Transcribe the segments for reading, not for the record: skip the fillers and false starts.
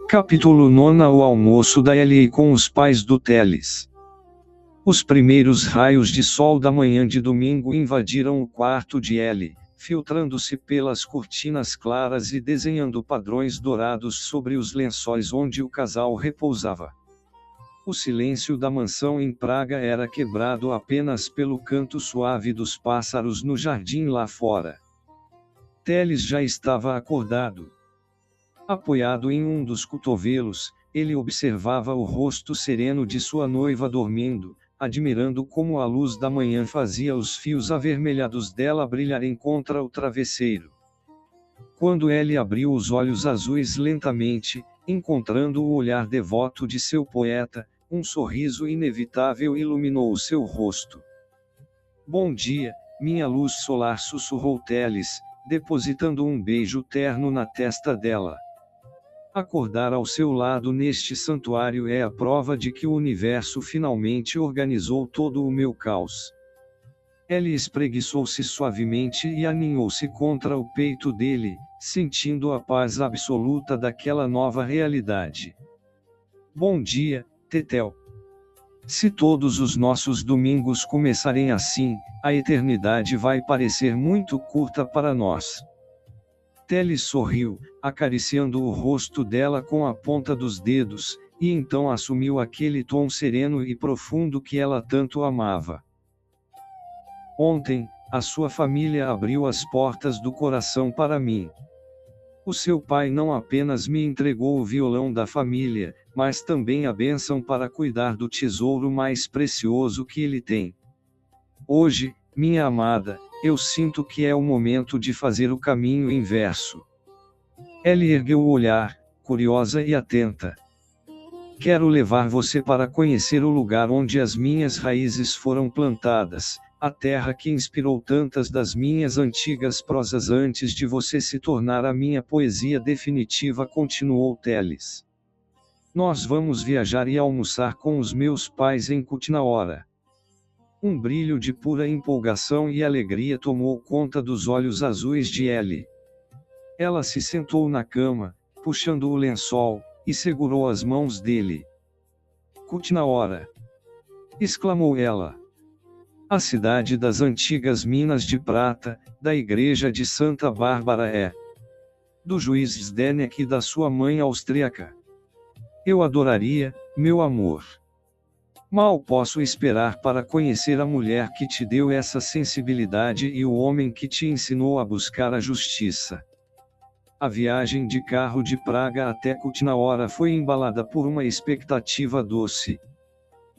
Capítulo 9. O almoço da Ellie com os pais do Teles. Os primeiros raios de sol da manhã de domingo invadiram o quarto de Ellie, filtrando-se pelas cortinas claras e desenhando padrões dourados sobre os lençóis onde o casal repousava. O silêncio da mansão em Praga era quebrado apenas pelo canto suave dos pássaros no jardim lá fora. Teles já estava acordado. Apoiado em um dos cotovelos, ele observava o rosto sereno de sua noiva dormindo, admirando como a luz da manhã fazia os fios avermelhados dela brilharem contra o travesseiro. Quando ele abriu os olhos azuis lentamente, encontrando o olhar devoto de seu poeta, um sorriso inevitável iluminou o seu rosto. "Bom dia, minha luz solar", sussurrou Teles, depositando um beijo terno na testa dela. Acordar ao seu lado neste santuário é a prova de que o universo finalmente organizou todo o meu caos. Ellie espreguiçou-se suavemente e aninhou-se contra o peito dele, sentindo a paz absoluta daquela nova realidade. "Bom dia, Tetel. Se todos os nossos domingos começarem assim, a eternidade vai parecer muito curta para nós." Teles sorriu, acariciando o rosto dela com a ponta dos dedos, e então assumiu aquele tom sereno e profundo que ela tanto amava. "Ontem, a sua família abriu as portas do coração para mim. O seu pai não apenas me entregou o violão da família, mas também a bênção para cuidar do tesouro mais precioso que ele tem. Hoje, minha amada, eu sinto que é o momento de fazer o caminho inverso." Ellie ergueu o olhar, curiosa e atenta. "Quero levar você para conhecer o lugar onde as minhas raízes foram plantadas, a terra que inspirou tantas das minhas antigas prosas antes de você se tornar a minha poesia definitiva", continuou Teles. "Nós vamos viajar e almoçar com os meus pais em Kutnaora." Um brilho de pura empolgação e alegria tomou conta dos olhos azuis de Ellie. Ela se sentou na cama, puxando o lençol, e segurou as mãos dele. "Kutnaora!" exclamou ela. "A cidade das antigas minas de prata, da igreja de Santa Bárbara do juiz Zdenek e da sua mãe austríaca. Eu adoraria, meu amor. Mal posso esperar para conhecer a mulher que te deu essa sensibilidade e o homem que te ensinou a buscar a justiça." A viagem de carro de Praga até Kutnaora foi embalada por uma expectativa doce.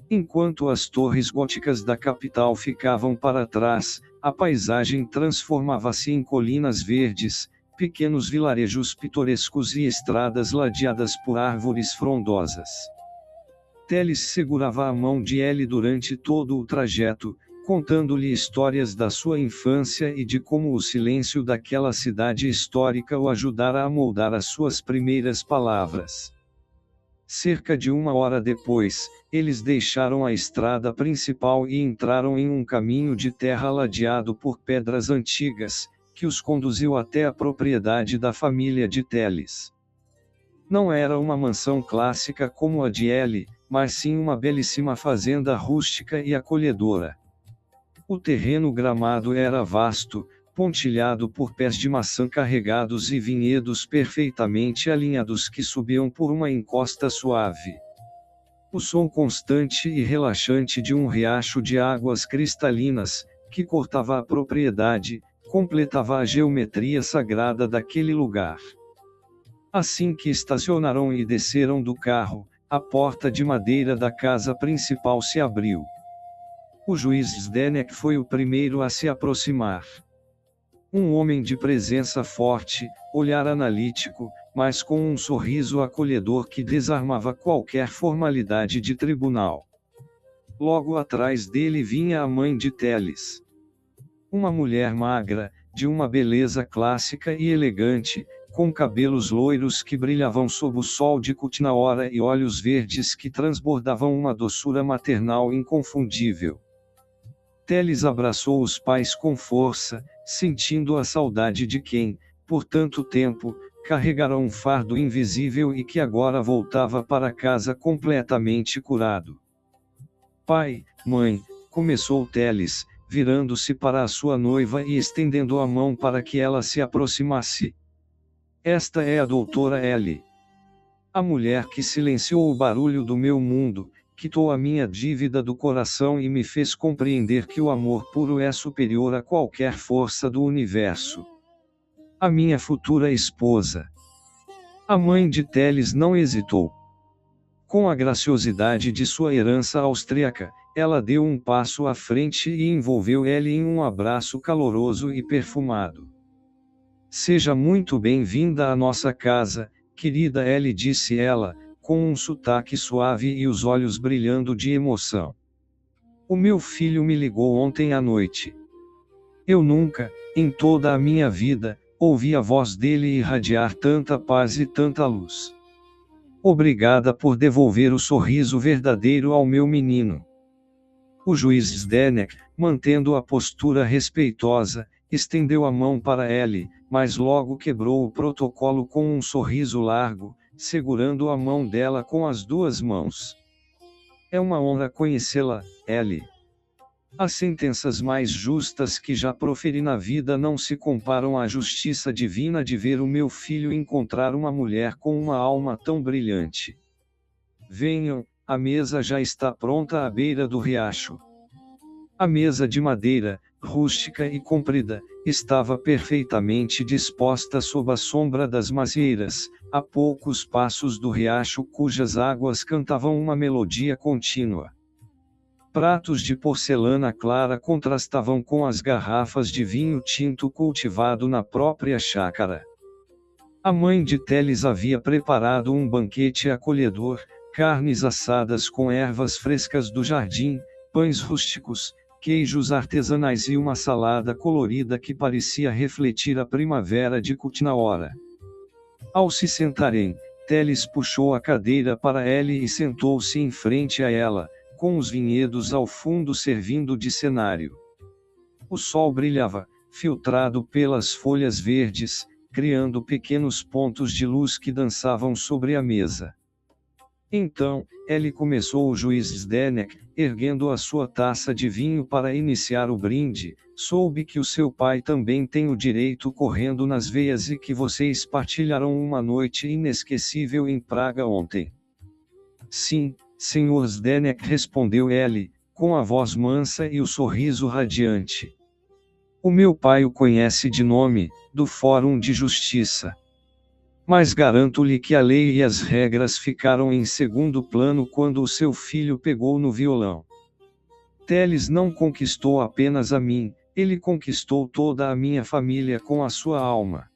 Enquanto as torres góticas da capital ficavam para trás, a paisagem transformava-se em colinas verdes, pequenos vilarejos pitorescos e estradas ladeadas por árvores frondosas. Teles segurava a mão de Ellie durante todo o trajeto, contando-lhe histórias da sua infância e de como o silêncio daquela cidade histórica o ajudara a moldar as suas primeiras palavras. Cerca de 1 hora depois, eles deixaram a estrada principal e entraram em um caminho de terra ladeado por pedras antigas, que os conduziu até a propriedade da família de Teles. Não era uma mansão clássica como a de Ellie, mas sim uma belíssima fazenda rústica e acolhedora. O terreno gramado era vasto, pontilhado por pés de maçã carregados e vinhedos perfeitamente alinhados que subiam por uma encosta suave. O som constante e relaxante de um riacho de águas cristalinas, que cortava a propriedade, completava a geometria sagrada daquele lugar. Assim que estacionaram e desceram do carro, a porta de madeira da casa principal se abriu. O juiz Zdenek foi o primeiro a se aproximar. Um homem de presença forte, olhar analítico, mas com um sorriso acolhedor que desarmava qualquer formalidade de tribunal. Logo atrás dele vinha a mãe de Teles. Uma mulher magra, de uma beleza clássica e elegante, com cabelos loiros que brilhavam sob o sol de Kutnaora e olhos verdes que transbordavam uma doçura maternal inconfundível. Teles abraçou os pais com força, sentindo a saudade de quem, por tanto tempo, carregara um fardo invisível e que agora voltava para casa completamente curado. Pai, mãe, começou Teles, virando-se para a sua noiva e estendendo a mão para que ela se aproximasse. Esta é a doutora Ellie. A mulher que silenciou o barulho do meu mundo, quitou a minha dívida do coração e me fez compreender que o amor puro é superior a qualquer força do universo. A minha futura esposa. A mãe de Teles não hesitou. Com a graciosidade de sua herança austríaca, ela deu um passo à frente e envolveu Ellie em um abraço caloroso e perfumado. Seja muito bem-vinda à nossa casa, querida Ellie, disse ela, com um sotaque suave e os olhos brilhando de emoção. O meu filho me ligou ontem à noite. Eu nunca, em toda a minha vida, ouvi a voz dele irradiar tanta paz e tanta luz. Obrigada por devolver o sorriso verdadeiro ao meu menino. O juiz Zdenek, mantendo a postura respeitosa, estendeu a mão para Ellie, mas logo quebrou o protocolo com um sorriso largo, segurando a mão dela com as duas mãos. É uma honra conhecê-la, Ellie. As sentenças mais justas que já proferi na vida não se comparam à justiça divina de ver o meu filho encontrar uma mulher com uma alma tão brilhante. Venham, a mesa já está pronta à beira do riacho. A mesa de madeira, rústica e comprida, estava perfeitamente disposta sob a sombra das macieiras, a poucos passos do riacho cujas águas cantavam uma melodia contínua. Pratos de porcelana clara contrastavam com as garrafas de vinho tinto cultivado na própria chácara. A mãe de Teles havia preparado um banquete acolhedor, carnes assadas com ervas frescas do jardim, pães rústicos, queijos artesanais e uma salada colorida que parecia refletir a primavera de Kutnaora. Ao se sentarem, Teles puxou a cadeira para Ellie e sentou-se em frente a ela, com os vinhedos ao fundo servindo de cenário. O sol brilhava, filtrado pelas folhas verdes, criando pequenos pontos de luz que dançavam sobre a mesa. Então, Ellie começou. O juiz Zdenek, erguendo a sua taça de vinho para iniciar o brinde, soube que o seu pai também tem o direito correndo nas veias e que vocês partilharam uma noite inesquecível em Praga ontem. Sim, Sr. Zdenek, respondeu Ellie, com a voz mansa e o sorriso radiante. O meu pai o conhece de nome, do Fórum de Justiça. Mas garanto-lhe que a lei e as regras ficaram em segundo plano quando o seu filho pegou no violão. Teles não conquistou apenas a mim, ele conquistou toda a minha família com a sua alma.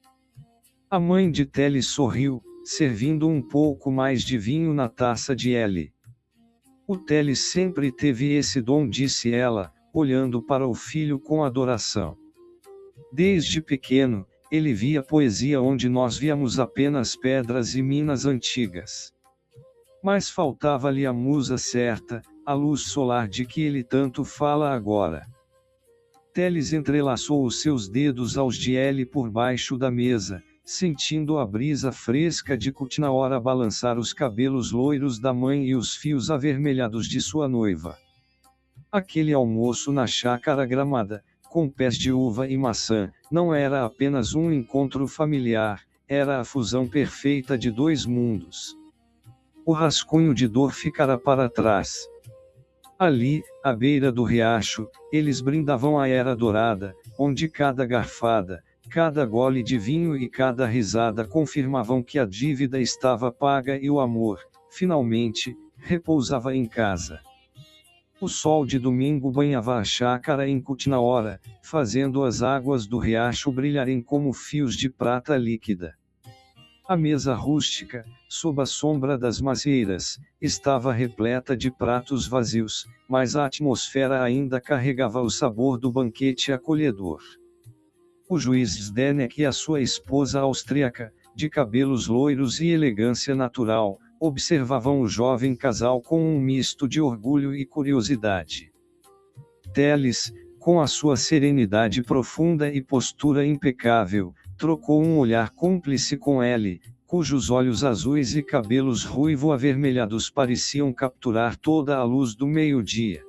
A mãe de Teles sorriu, servindo um pouco mais de vinho na taça de Ellie. O Teles sempre teve esse dom, disse ela, olhando para o filho com adoração. Desde pequeno, ele via poesia onde nós víamos apenas pedras e minas antigas. Mas faltava-lhe a musa certa, a luz solar de que ele tanto fala agora. Teles entrelaçou os seus dedos aos de Ellie por baixo da mesa, sentindo a brisa fresca de Kutnaora balançar os cabelos loiros da mãe e os fios avermelhados de sua noiva. Aquele almoço na chácara gramada, com pés de uva e maçã, não era apenas um encontro familiar, era a fusão perfeita de dois mundos. O rascunho de dor ficara para trás. Ali, à beira do riacho, eles brindavam a era dourada, onde cada garfada, cada gole de vinho e cada risada confirmavam que a dívida estava paga e o amor, finalmente, repousava em casa. O sol de domingo banhava a chácara em Kutnaora, fazendo as águas do riacho brilharem como fios de prata líquida. A mesa rústica, sob a sombra das macieiras, estava repleta de pratos vazios, mas a atmosfera ainda carregava o sabor do banquete acolhedor. O juiz Zdenek e a sua esposa austríaca, de cabelos loiros e elegância natural, observavam o jovem casal com um misto de orgulho e curiosidade. Teles, com a sua serenidade profunda e postura impecável, trocou um olhar cúmplice com Ellie, cujos olhos azuis e cabelos ruivo-avermelhados pareciam capturar toda a luz do meio-dia.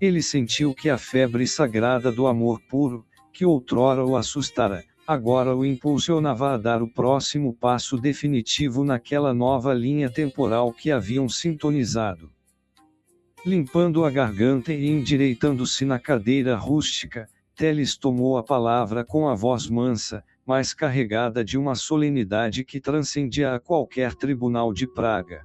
Ele sentiu que a febre sagrada do amor puro, que outrora o assustara, agora o impulsionava a dar o próximo passo definitivo naquela nova linha temporal que haviam sintonizado. Limpando a garganta e endireitando-se na cadeira rústica, Teles tomou a palavra com a voz mansa, mas carregada de uma solenidade que transcendia a qualquer tribunal de Praga.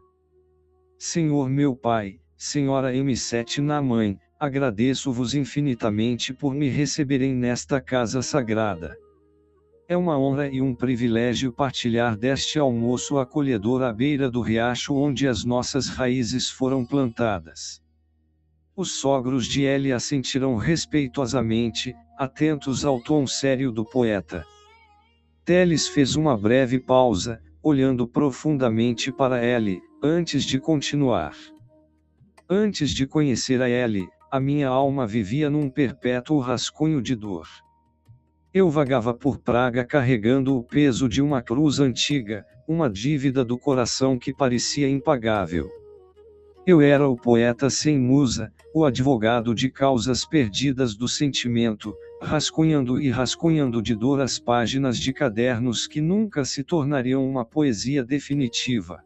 Senhor meu pai, Senhora M7 Naamã, agradeço-vos infinitamente por me receberem nesta casa sagrada. É uma honra e um privilégio partilhar deste almoço acolhedor à beira do riacho onde as nossas raízes foram plantadas. Os sogros de Ellie assentiram respeitosamente, atentos ao tom sério do poeta. Teles fez uma breve pausa, olhando profundamente para Ellie, antes de continuar. Antes de conhecer a Ellie, a minha alma vivia num perpétuo rascunho de dor. Eu vagava por Praga carregando o peso de uma cruz antiga, uma dívida do coração que parecia impagável. Eu era o poeta sem musa, o advogado de causas perdidas do sentimento, rascunhando e rascunhando de dor as páginas de cadernos que nunca se tornariam uma poesia definitiva.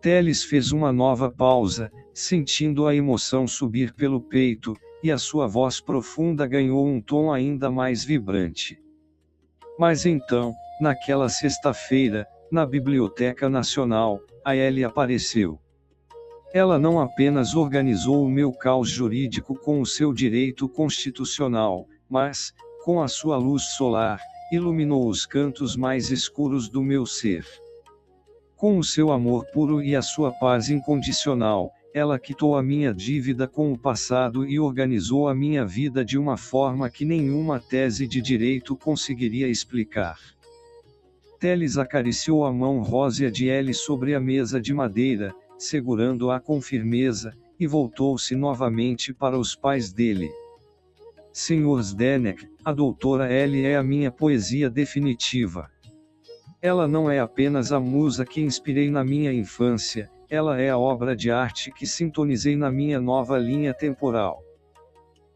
Teles fez uma nova pausa, sentindo a emoção subir pelo peito, e a sua voz profunda ganhou um tom ainda mais vibrante. Mas então, naquela sexta-feira, na Biblioteca Nacional, a Ellie apareceu. Ela não apenas organizou o meu caos jurídico com o seu direito constitucional, mas, com a sua luz solar, iluminou os cantos mais escuros do meu ser. Com o seu amor puro e a sua paz incondicional, ela quitou a minha dívida com o passado e organizou a minha vida de uma forma que nenhuma tese de direito conseguiria explicar. Teles acariciou a mão rósea de Ellie sobre a mesa de madeira, segurando-a com firmeza, e voltou-se novamente para os pais dele. Sr. Zdenek, a doutora Ellie é a minha poesia definitiva. Ela não é apenas a musa que inspirei na minha infância, ela é a obra de arte que sintonizei na minha nova linha temporal.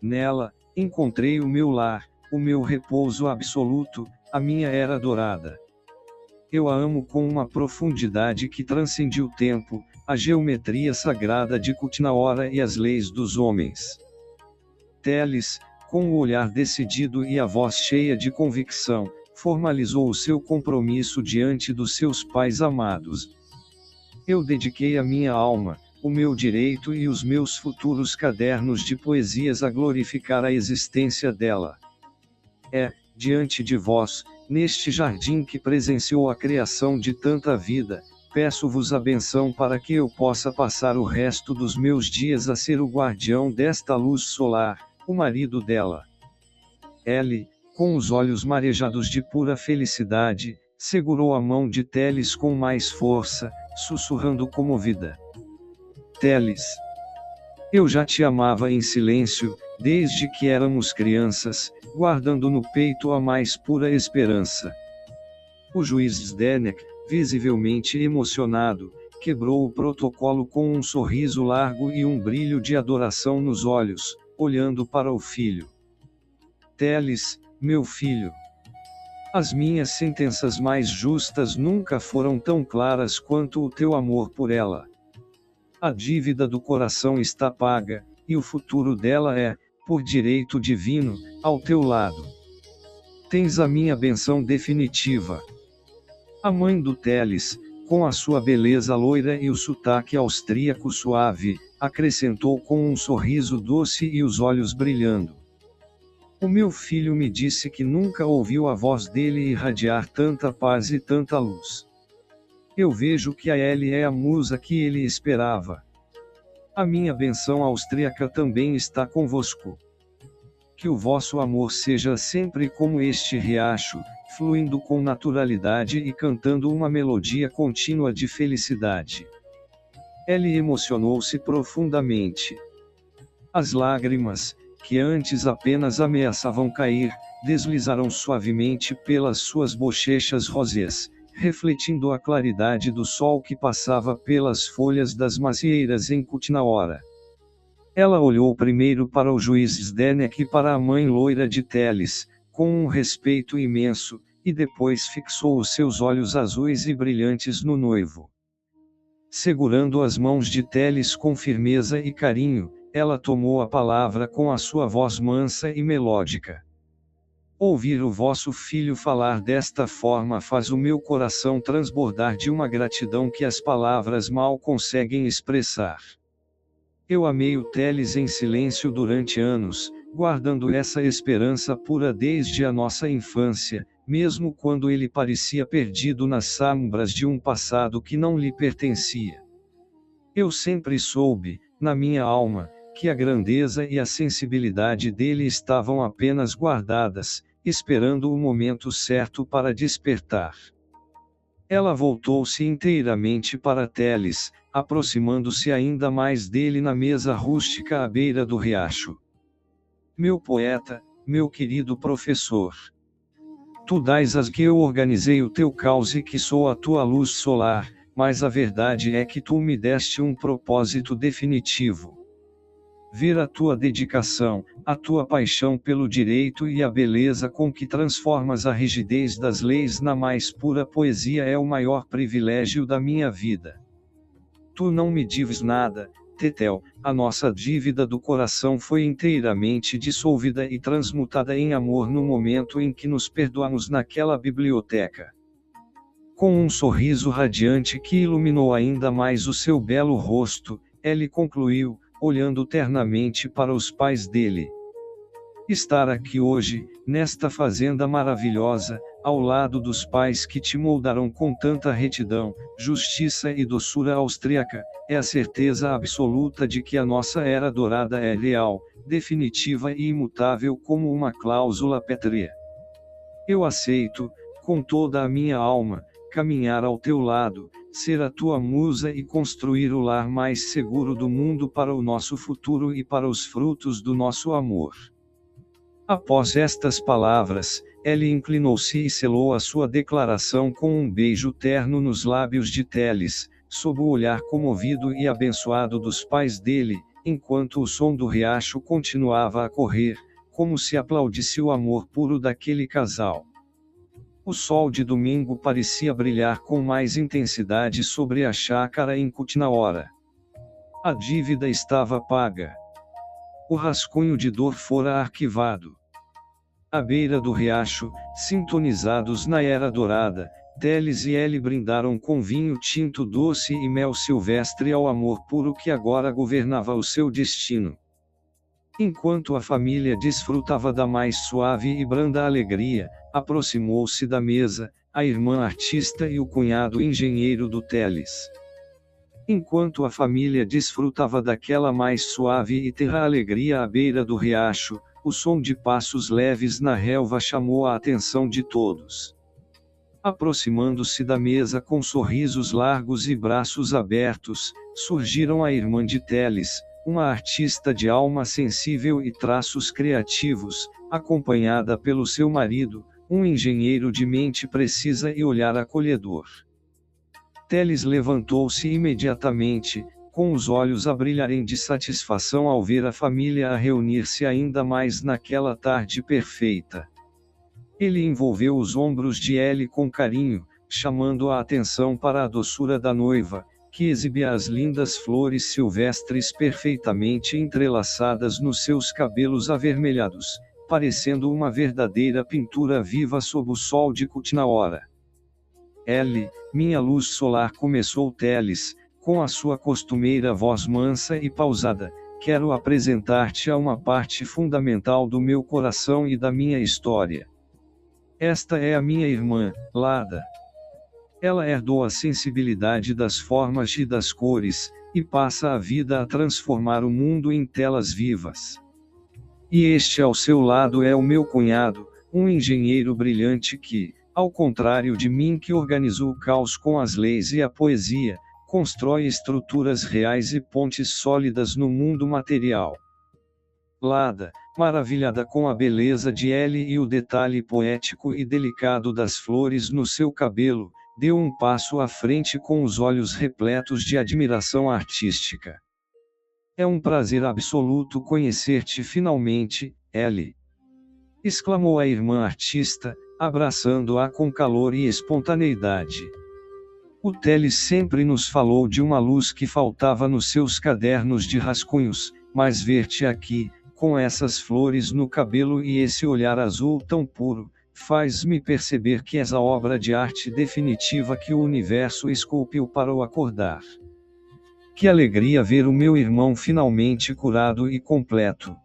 Nela, encontrei o meu lar, o meu repouso absoluto, a minha era dourada. Eu a amo com uma profundidade que transcende o tempo, a geometria sagrada de Kutnaora e as leis dos homens. Teles, com o olhar decidido e a voz cheia de convicção, formalizou o seu compromisso diante dos seus pais amados. Eu dediquei a minha alma, o meu direito e os meus futuros cadernos de poesias a glorificar a existência dela. Diante de vós, neste jardim que presenciou a criação de tanta vida, peço-vos a benção para que eu possa passar o resto dos meus dias a ser o guardião desta luz solar, o marido dela. Ellie, com os olhos marejados de pura felicidade, segurou a mão de Teles com mais força, sussurrando comovida. Teles. Eu já te amava em silêncio, desde que éramos crianças, guardando no peito a mais pura esperança. O juiz Zdenek, visivelmente emocionado, quebrou o protocolo com um sorriso largo e um brilho de adoração nos olhos, olhando para o filho. Teles, meu filho. As minhas sentenças mais justas nunca foram tão claras quanto o teu amor por ela. A dívida do coração está paga, e o futuro dela é, por direito divino, ao teu lado. Tens a minha benção definitiva. A mãe do Teles, com a sua beleza loira e o sotaque austríaco suave, acrescentou com um sorriso doce e os olhos brilhando. O meu filho me disse que nunca ouviu a voz dele irradiar tanta paz e tanta luz. Eu vejo que a Ellie é a musa que ele esperava. A minha benção austríaca também está convosco. Que o vosso amor seja sempre como este riacho, fluindo com naturalidade e cantando uma melodia contínua de felicidade. Ellie emocionou-se profundamente. As lágrimas, que antes apenas ameaçavam cair, deslizaram suavemente pelas suas bochechas róseas, refletindo a claridade do sol que passava pelas folhas das macieiras em Kutnaora. Ela olhou primeiro para o juiz Zdenek e para a mãe loira de Teles, com um respeito imenso, e depois fixou os seus olhos azuis e brilhantes no noivo. Segurando as mãos de Teles com firmeza e carinho, ela tomou a palavra com a sua voz mansa e melódica. Ouvir o vosso filho falar desta forma faz o meu coração transbordar de uma gratidão que as palavras mal conseguem expressar. Eu amei o Teles em silêncio durante anos, guardando essa esperança pura desde a nossa infância, mesmo quando ele parecia perdido nas sombras de um passado que não lhe pertencia. Eu sempre soube, na minha alma, que a grandeza e a sensibilidade dele estavam apenas guardadas, esperando o momento certo para despertar. Ela voltou-se inteiramente para Teles, aproximando-se ainda mais dele na mesa rústica à beira do riacho. Meu poeta, meu querido professor. Tu dás as que eu organizei o teu caos e que sou a tua luz solar, mas a verdade é que tu me deste um propósito definitivo. Ver a tua dedicação, a tua paixão pelo direito e a beleza com que transformas a rigidez das leis na mais pura poesia é o maior privilégio da minha vida. Tu não me deves nada, Tetel, a nossa dívida do coração foi inteiramente dissolvida e transmutada em amor no momento em que nos perdoamos naquela biblioteca. Com um sorriso radiante que iluminou ainda mais o seu belo rosto, ele concluiu, olhando ternamente para os pais dele. Estar aqui hoje, nesta fazenda maravilhosa, ao lado dos pais que te moldaram com tanta retidão, justiça e doçura austríaca, é a certeza absoluta de que a nossa era dourada é real, definitiva e imutável como uma cláusula pétrea. Eu aceito, com toda a minha alma, caminhar ao teu lado, ser a tua musa e construir o lar mais seguro do mundo para o nosso futuro e para os frutos do nosso amor. Após estas palavras, ele inclinou-se e selou a sua declaração com um beijo terno nos lábios de Teles, sob o olhar comovido e abençoado dos pais dele, enquanto o som do riacho continuava a correr, como se aplaudisse o amor puro daquele casal. O sol de domingo parecia brilhar com mais intensidade sobre a chácara em Kutnaora. A dívida estava paga. O rascunho de dor fora arquivado. À beira do riacho, sintonizados na era dourada, Teles e Ellie brindaram com vinho tinto doce e mel silvestre ao amor puro que agora governava o seu destino. Enquanto a família desfrutava da mais suave e branda alegria, aproximou-se da mesa, a irmã artista e o cunhado engenheiro do Teles. Enquanto a família desfrutava daquela mais suave e terra alegria à beira do riacho, o som de passos leves na relva chamou a atenção de todos. Aproximando-se da mesa com sorrisos largos e braços abertos, surgiram a irmã de Teles, uma artista de alma sensível e traços criativos, acompanhada pelo seu marido, um engenheiro de mente precisa e olhar acolhedor. Teles levantou-se imediatamente, com os olhos a brilharem de satisfação ao ver a família a reunir-se ainda mais naquela tarde perfeita. Ele envolveu os ombros de Ellie com carinho, chamando a atenção para a doçura da noiva, que exibia as lindas flores silvestres perfeitamente entrelaçadas nos seus cabelos avermelhados, parecendo uma verdadeira pintura viva sob o sol de Kutnaora. Ellie, minha luz solar, começou Teles, com a sua costumeira voz mansa e pausada, quero apresentar-te a uma parte fundamental do meu coração e da minha história. Esta é a minha irmã, Lada. Ela herdou a sensibilidade das formas e das cores, e passa a vida a transformar o mundo em telas vivas. E este ao seu lado é o meu cunhado, um engenheiro brilhante que, ao contrário de mim que organizou o caos com as leis e a poesia, constrói estruturas reais e pontes sólidas no mundo material. Lada, maravilhada com a beleza de Ellie e o detalhe poético e delicado das flores no seu cabelo, deu um passo à frente com os olhos repletos de admiração artística. É um prazer absoluto conhecer-te finalmente, Ellie! Exclamou a irmã artista, abraçando-a com calor e espontaneidade. O Teles sempre nos falou de uma luz que faltava nos seus cadernos de rascunhos, mas ver-te aqui, com essas flores no cabelo e esse olhar azul tão puro, faz-me perceber que és a obra de arte definitiva que o universo esculpiu para o acordar. Que alegria ver o meu irmão finalmente curado e completo.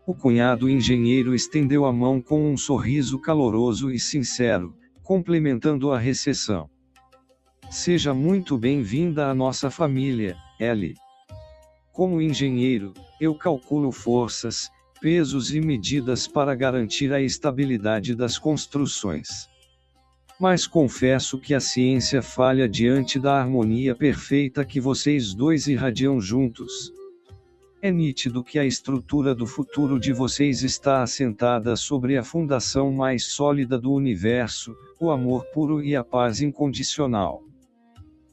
O cunhado engenheiro estendeu a mão com um sorriso caloroso e sincero, complementando a recepção. Seja muito bem-vinda à nossa família, Ellie. Como engenheiro, eu calculo forças, pesos e medidas para garantir a estabilidade das construções. Mas confesso que a ciência falha diante da harmonia perfeita que vocês dois irradiam juntos. É nítido que a estrutura do futuro de vocês está assentada sobre a fundação mais sólida do universo, o amor puro e a paz incondicional.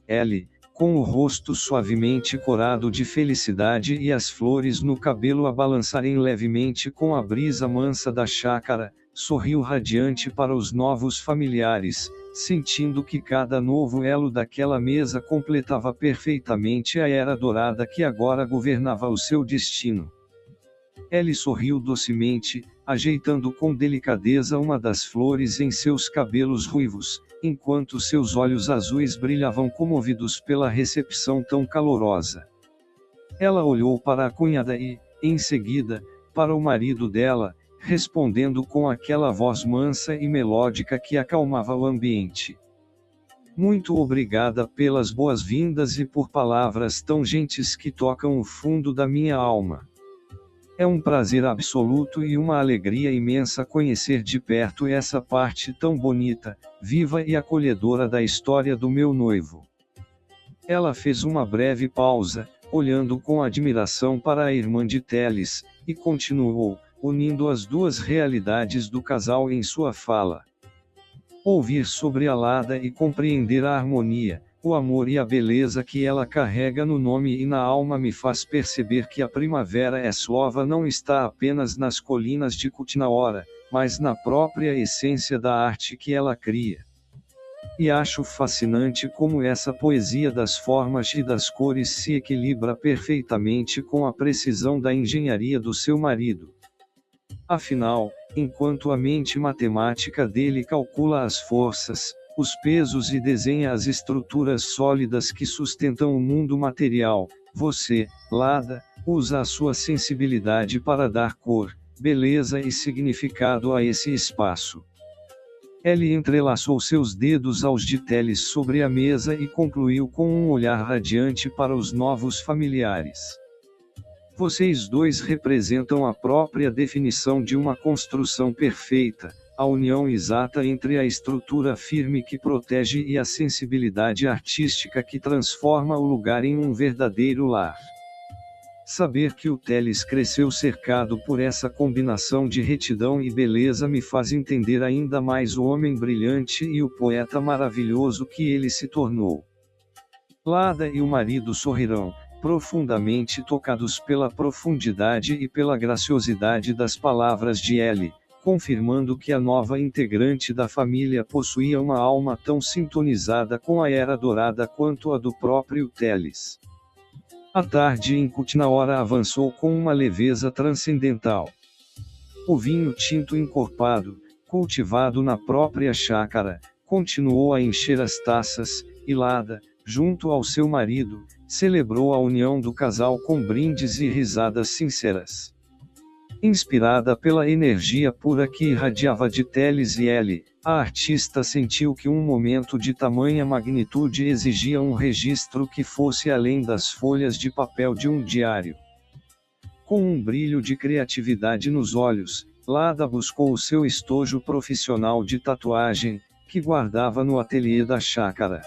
Ellie, com o rosto suavemente corado de felicidade e as flores no cabelo a balançarem levemente com a brisa mansa da chácara, sorriu radiante para os novos familiares, sentindo que cada novo elo daquela mesa completava perfeitamente a era dourada que agora governava o seu destino. Ellie sorriu docemente, ajeitando com delicadeza uma das flores em seus cabelos ruivos, enquanto seus olhos azuis brilhavam comovidos pela recepção tão calorosa. Ela olhou para a cunhada e, em seguida, para o marido dela, respondendo com aquela voz mansa e melódica que acalmava o ambiente. Muito obrigada pelas boas-vindas e por palavras tão gentis que tocam o fundo da minha alma. É um prazer absoluto e uma alegria imensa conhecer de perto essa parte tão bonita, viva e acolhedora da história do meu noivo. Ela fez uma breve pausa, olhando com admiração para a irmã de Teles, e continuou, unindo as duas realidades do casal em sua fala. Ouvir sobre Alada e compreender a harmonia, o amor e a beleza que ela carrega no nome e na alma me faz perceber que a primavera eslova não está apenas nas colinas de Kutnaora, mas na própria essência da arte que ela cria. E acho fascinante como essa poesia das formas e das cores se equilibra perfeitamente com a precisão da engenharia do seu marido. Afinal, enquanto a mente matemática dele calcula as forças, os pesos e desenha as estruturas sólidas que sustentam o mundo material, você, Lada, usa a sua sensibilidade para dar cor, beleza e significado a esse espaço. Ellie entrelaçou seus dedos aos de Teles sobre a mesa e concluiu com um olhar radiante para os novos familiares. Vocês dois representam a própria definição de uma construção perfeita, a união exata entre a estrutura firme que protege e a sensibilidade artística que transforma o lugar em um verdadeiro lar. Saber que o Teles cresceu cercado por essa combinação de retidão e beleza me faz entender ainda mais o homem brilhante e o poeta maravilhoso que ele se tornou. Lada e o marido sorrirão, profundamente tocados pela profundidade e pela graciosidade das palavras de Ellie, confirmando que a nova integrante da família possuía uma alma tão sintonizada com a Era Dourada quanto a do próprio Teles. A tarde em Kutnaora avançou com uma leveza transcendental. O vinho tinto encorpado, cultivado na própria chácara, continuou a encher as taças, e Lada, junto ao seu marido, celebrou a união do casal com brindes e risadas sinceras. Inspirada pela energia pura que irradiava de Teles e Ellie, a artista sentiu que um momento de tamanha magnitude exigia um registro que fosse além das folhas de papel de um diário. Com um brilho de criatividade nos olhos, Lada buscou o seu estojo profissional de tatuagem, que guardava no ateliê da chácara.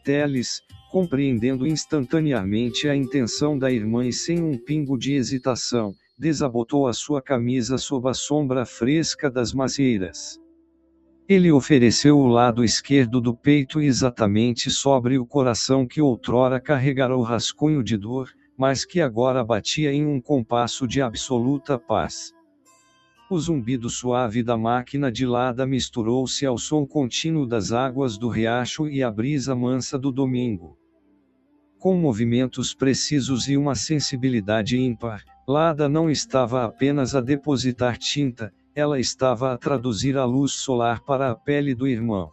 Teles, compreendendo instantaneamente a intenção da irmã e sem um pingo de hesitação, desabotou a sua camisa sob a sombra fresca das macieiras. Ele ofereceu o lado esquerdo do peito exatamente sobre o coração que outrora carregara o rascunho de dor, mas que agora batia em um compasso de absoluta paz. O zumbido suave da máquina de Lada misturou-se ao som contínuo das águas do riacho e à brisa mansa do domingo. Com movimentos precisos e uma sensibilidade ímpar, Lada não estava apenas a depositar tinta, ela estava a traduzir a luz solar para a pele do irmão.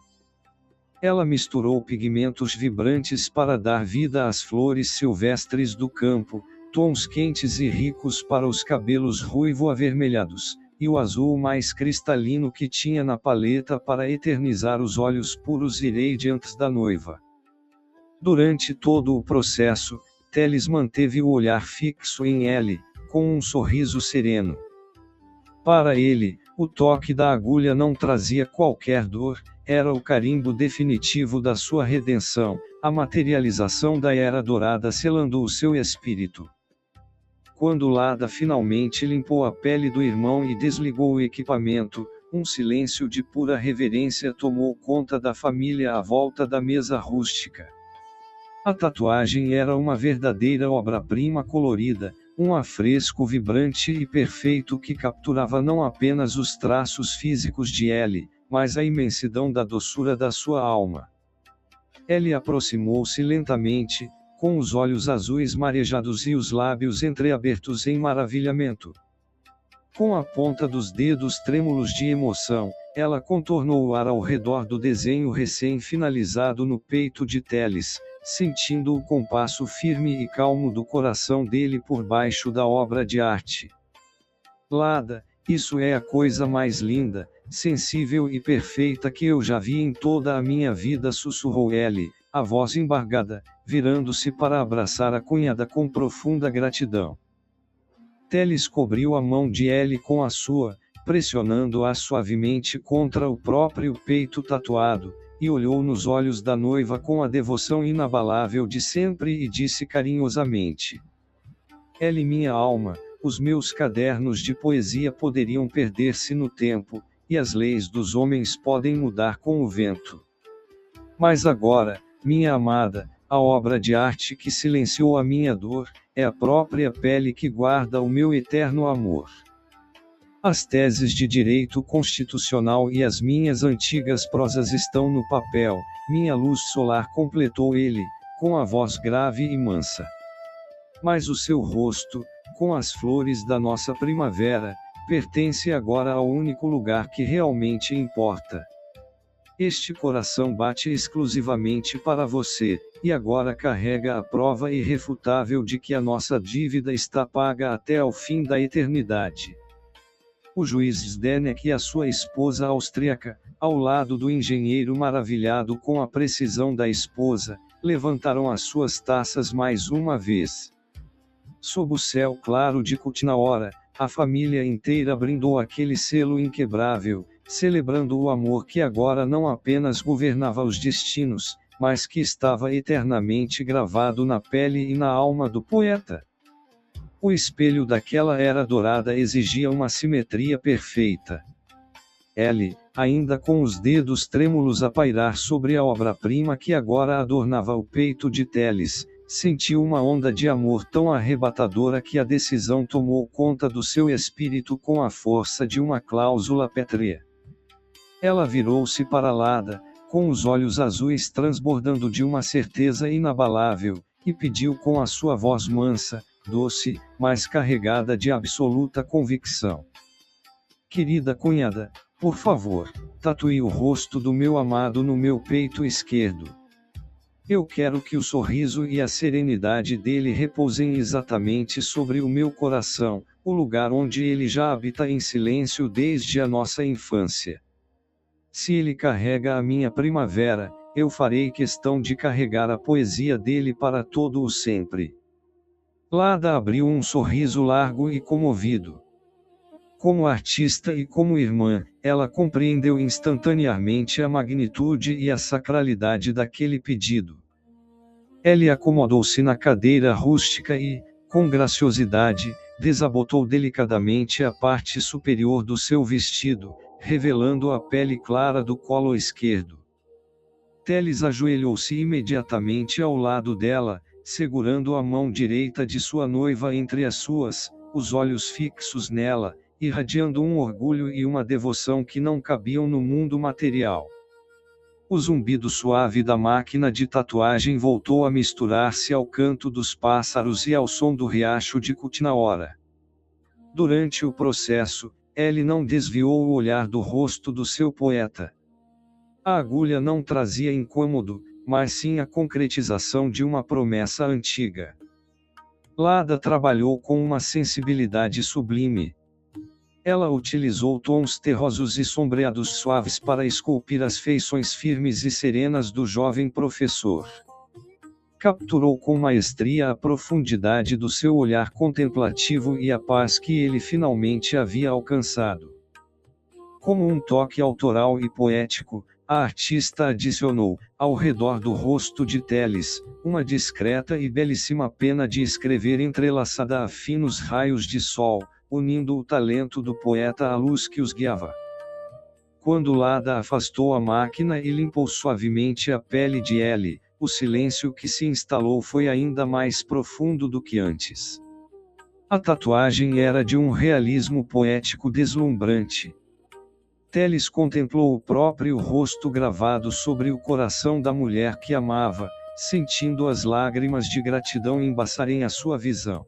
Ela misturou pigmentos vibrantes para dar vida às flores silvestres do campo, tons quentes e ricos para os cabelos ruivo-avermelhados, e o azul mais cristalino que tinha na paleta para eternizar os olhos puros e radiantes da noiva. Durante todo o processo, Teles manteve o olhar fixo em Ellie, com um sorriso sereno. Para ele, o toque da agulha não trazia qualquer dor, era o carimbo definitivo da sua redenção, a materialização da Era Dourada selando o seu espírito. Quando Lada finalmente limpou a pele do irmão e desligou o equipamento, um silêncio de pura reverência tomou conta da família à volta da mesa rústica. A tatuagem era uma verdadeira obra-prima colorida, um afresco vibrante e perfeito que capturava não apenas os traços físicos de Ellie, mas a imensidão da doçura da sua alma. Ellie aproximou-se lentamente, com os olhos azuis marejados e os lábios entreabertos em maravilhamento. Com a ponta dos dedos trêmulos de emoção, ela contornou o ar ao redor do desenho recém-finalizado no peito de Teles, sentindo o compasso firme e calmo do coração dele por baixo da obra de arte. Lada, isso é a coisa mais linda, sensível e perfeita que eu já vi em toda a minha vida, sussurrou Ellie, a voz embargada, virando-se para abraçar a cunhada com profunda gratidão. Teles cobriu a mão de Ellie com a sua, pressionando-a suavemente contra o próprio peito tatuado, e olhou nos olhos da noiva com a devoção inabalável de sempre e disse carinhosamente: Ellie, minha alma, os meus cadernos de poesia poderiam perder-se no tempo, e as leis dos homens podem mudar com o vento. Mas agora, minha amada, a obra de arte que silenciou a minha dor, é a própria pele que guarda o meu eterno amor. As teses de direito constitucional e as minhas antigas prosas estão no papel, minha luz solar, completou ele, com a voz grave e mansa. Mas o seu rosto, com as flores da nossa primavera, pertence agora ao único lugar que realmente importa. Este coração bate exclusivamente para você, e agora carrega a prova irrefutável de que a nossa dívida está paga até ao fim da eternidade. O juiz Zdenek e a sua esposa austríaca, ao lado do engenheiro maravilhado com a precisão da esposa, levantaram as suas taças mais uma vez. Sob o céu claro de Kutnaora, a família inteira brindou aquele selo inquebrável, celebrando o amor que agora não apenas governava os destinos, mas que estava eternamente gravado na pele e na alma do poeta. O espelho daquela era dourada exigia uma simetria perfeita. Ellie, ainda com os dedos trêmulos a pairar sobre a obra-prima que agora adornava o peito de Teles, sentiu uma onda de amor tão arrebatadora que a decisão tomou conta do seu espírito com a força de uma cláusula pétrea. Ela virou-se para Lada, com os olhos azuis transbordando de uma certeza inabalável, e pediu com a sua voz mansa, doce, mas carregada de absoluta convicção: Querida cunhada, por favor, tatue o rosto do meu amado no meu peito esquerdo. Eu quero que o sorriso e a serenidade dele repousem exatamente sobre o meu coração, o lugar onde ele já habita em silêncio desde a nossa infância. Se ele carrega a minha primavera, eu farei questão de carregar a poesia dele para todo o sempre. Lada abriu um sorriso largo e comovido. Como artista e como irmã, ela compreendeu instantaneamente a magnitude e a sacralidade daquele pedido. Ellie acomodou-se na cadeira rústica e, com graciosidade, desabotou delicadamente a parte superior do seu vestido, revelando a pele clara do colo esquerdo. Teles ajoelhou-se imediatamente ao lado dela, segurando a mão direita de sua noiva entre as suas, os olhos fixos nela, irradiando um orgulho e uma devoção que não cabiam no mundo material. O zumbido suave da máquina de tatuagem voltou a misturar-se ao canto dos pássaros e ao som do riacho de Kutnaora. Durante o processo, Ellie não desviou o olhar do rosto do seu poeta. A agulha não trazia incômodo, mas sim a concretização de uma promessa antiga. Lada trabalhou com uma sensibilidade sublime. Ela utilizou tons terrosos e sombreados suaves para esculpir as feições firmes e serenas do jovem professor. Capturou com maestria a profundidade do seu olhar contemplativo e a paz que ele finalmente havia alcançado. Como um toque autoral e poético, a artista adicionou, ao redor do rosto de Teles, uma discreta e belíssima pena de escrever entrelaçada a finos raios de sol, unindo o talento do poeta à luz que os guiava. Quando Lada afastou a máquina e limpou suavemente a pele de Ellie, o silêncio que se instalou foi ainda mais profundo do que antes. A tatuagem era de um realismo poético deslumbrante. Teles contemplou o próprio rosto gravado sobre o coração da mulher que amava, sentindo as lágrimas de gratidão embaçarem a sua visão.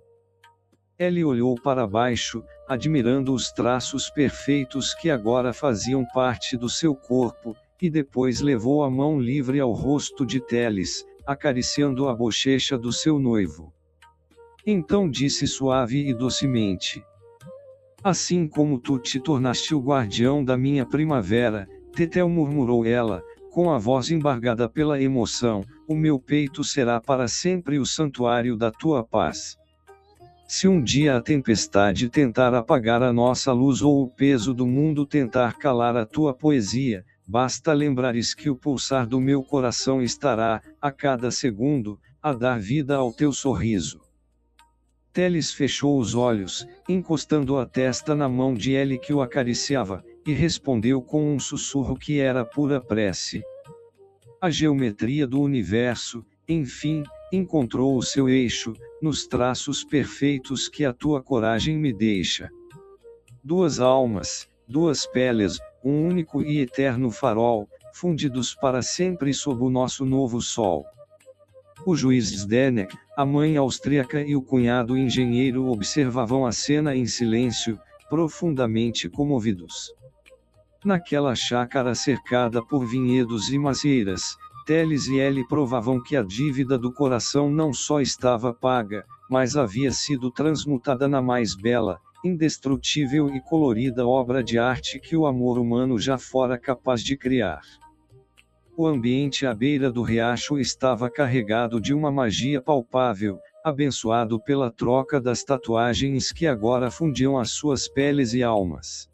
Ellie olhou para baixo, admirando os traços perfeitos que agora faziam parte do seu corpo, e depois levou a mão livre ao rosto de Teles, acariciando a bochecha do seu noivo. Então disse suave e docemente: "Assim como tu te tornaste o guardião da minha primavera", Tetel murmurou ela, com a voz embargada pela emoção, "o meu peito será para sempre o santuário da tua paz. Se um dia a tempestade tentar apagar a nossa luz ou o peso do mundo tentar calar a tua poesia, basta lembrares que o pulsar do meu coração estará, a cada segundo, a dar vida ao teu sorriso." Teles fechou os olhos, encostando a testa na mão de Ellie que o acariciava, e respondeu com um sussurro que era pura prece. A geometria do universo, enfim, encontrou o seu eixo, nos traços perfeitos que a tua coragem me deixa. Duas almas, duas peles, um único e eterno farol, fundidos para sempre sob o nosso novo sol. O juiz Zdenek, a mãe austríaca e o cunhado engenheiro observavam a cena em silêncio, profundamente comovidos. Naquela chácara cercada por vinhedos e macieiras, Teles e Ellie provavam que a dívida do coração não só estava paga, mas havia sido transmutada na mais bela, indestrutível e colorida obra de arte que o amor humano já fora capaz de criar. O ambiente à beira do riacho estava carregado de uma magia palpável, abençoado pela troca das tatuagens que agora fundiam as suas peles e almas.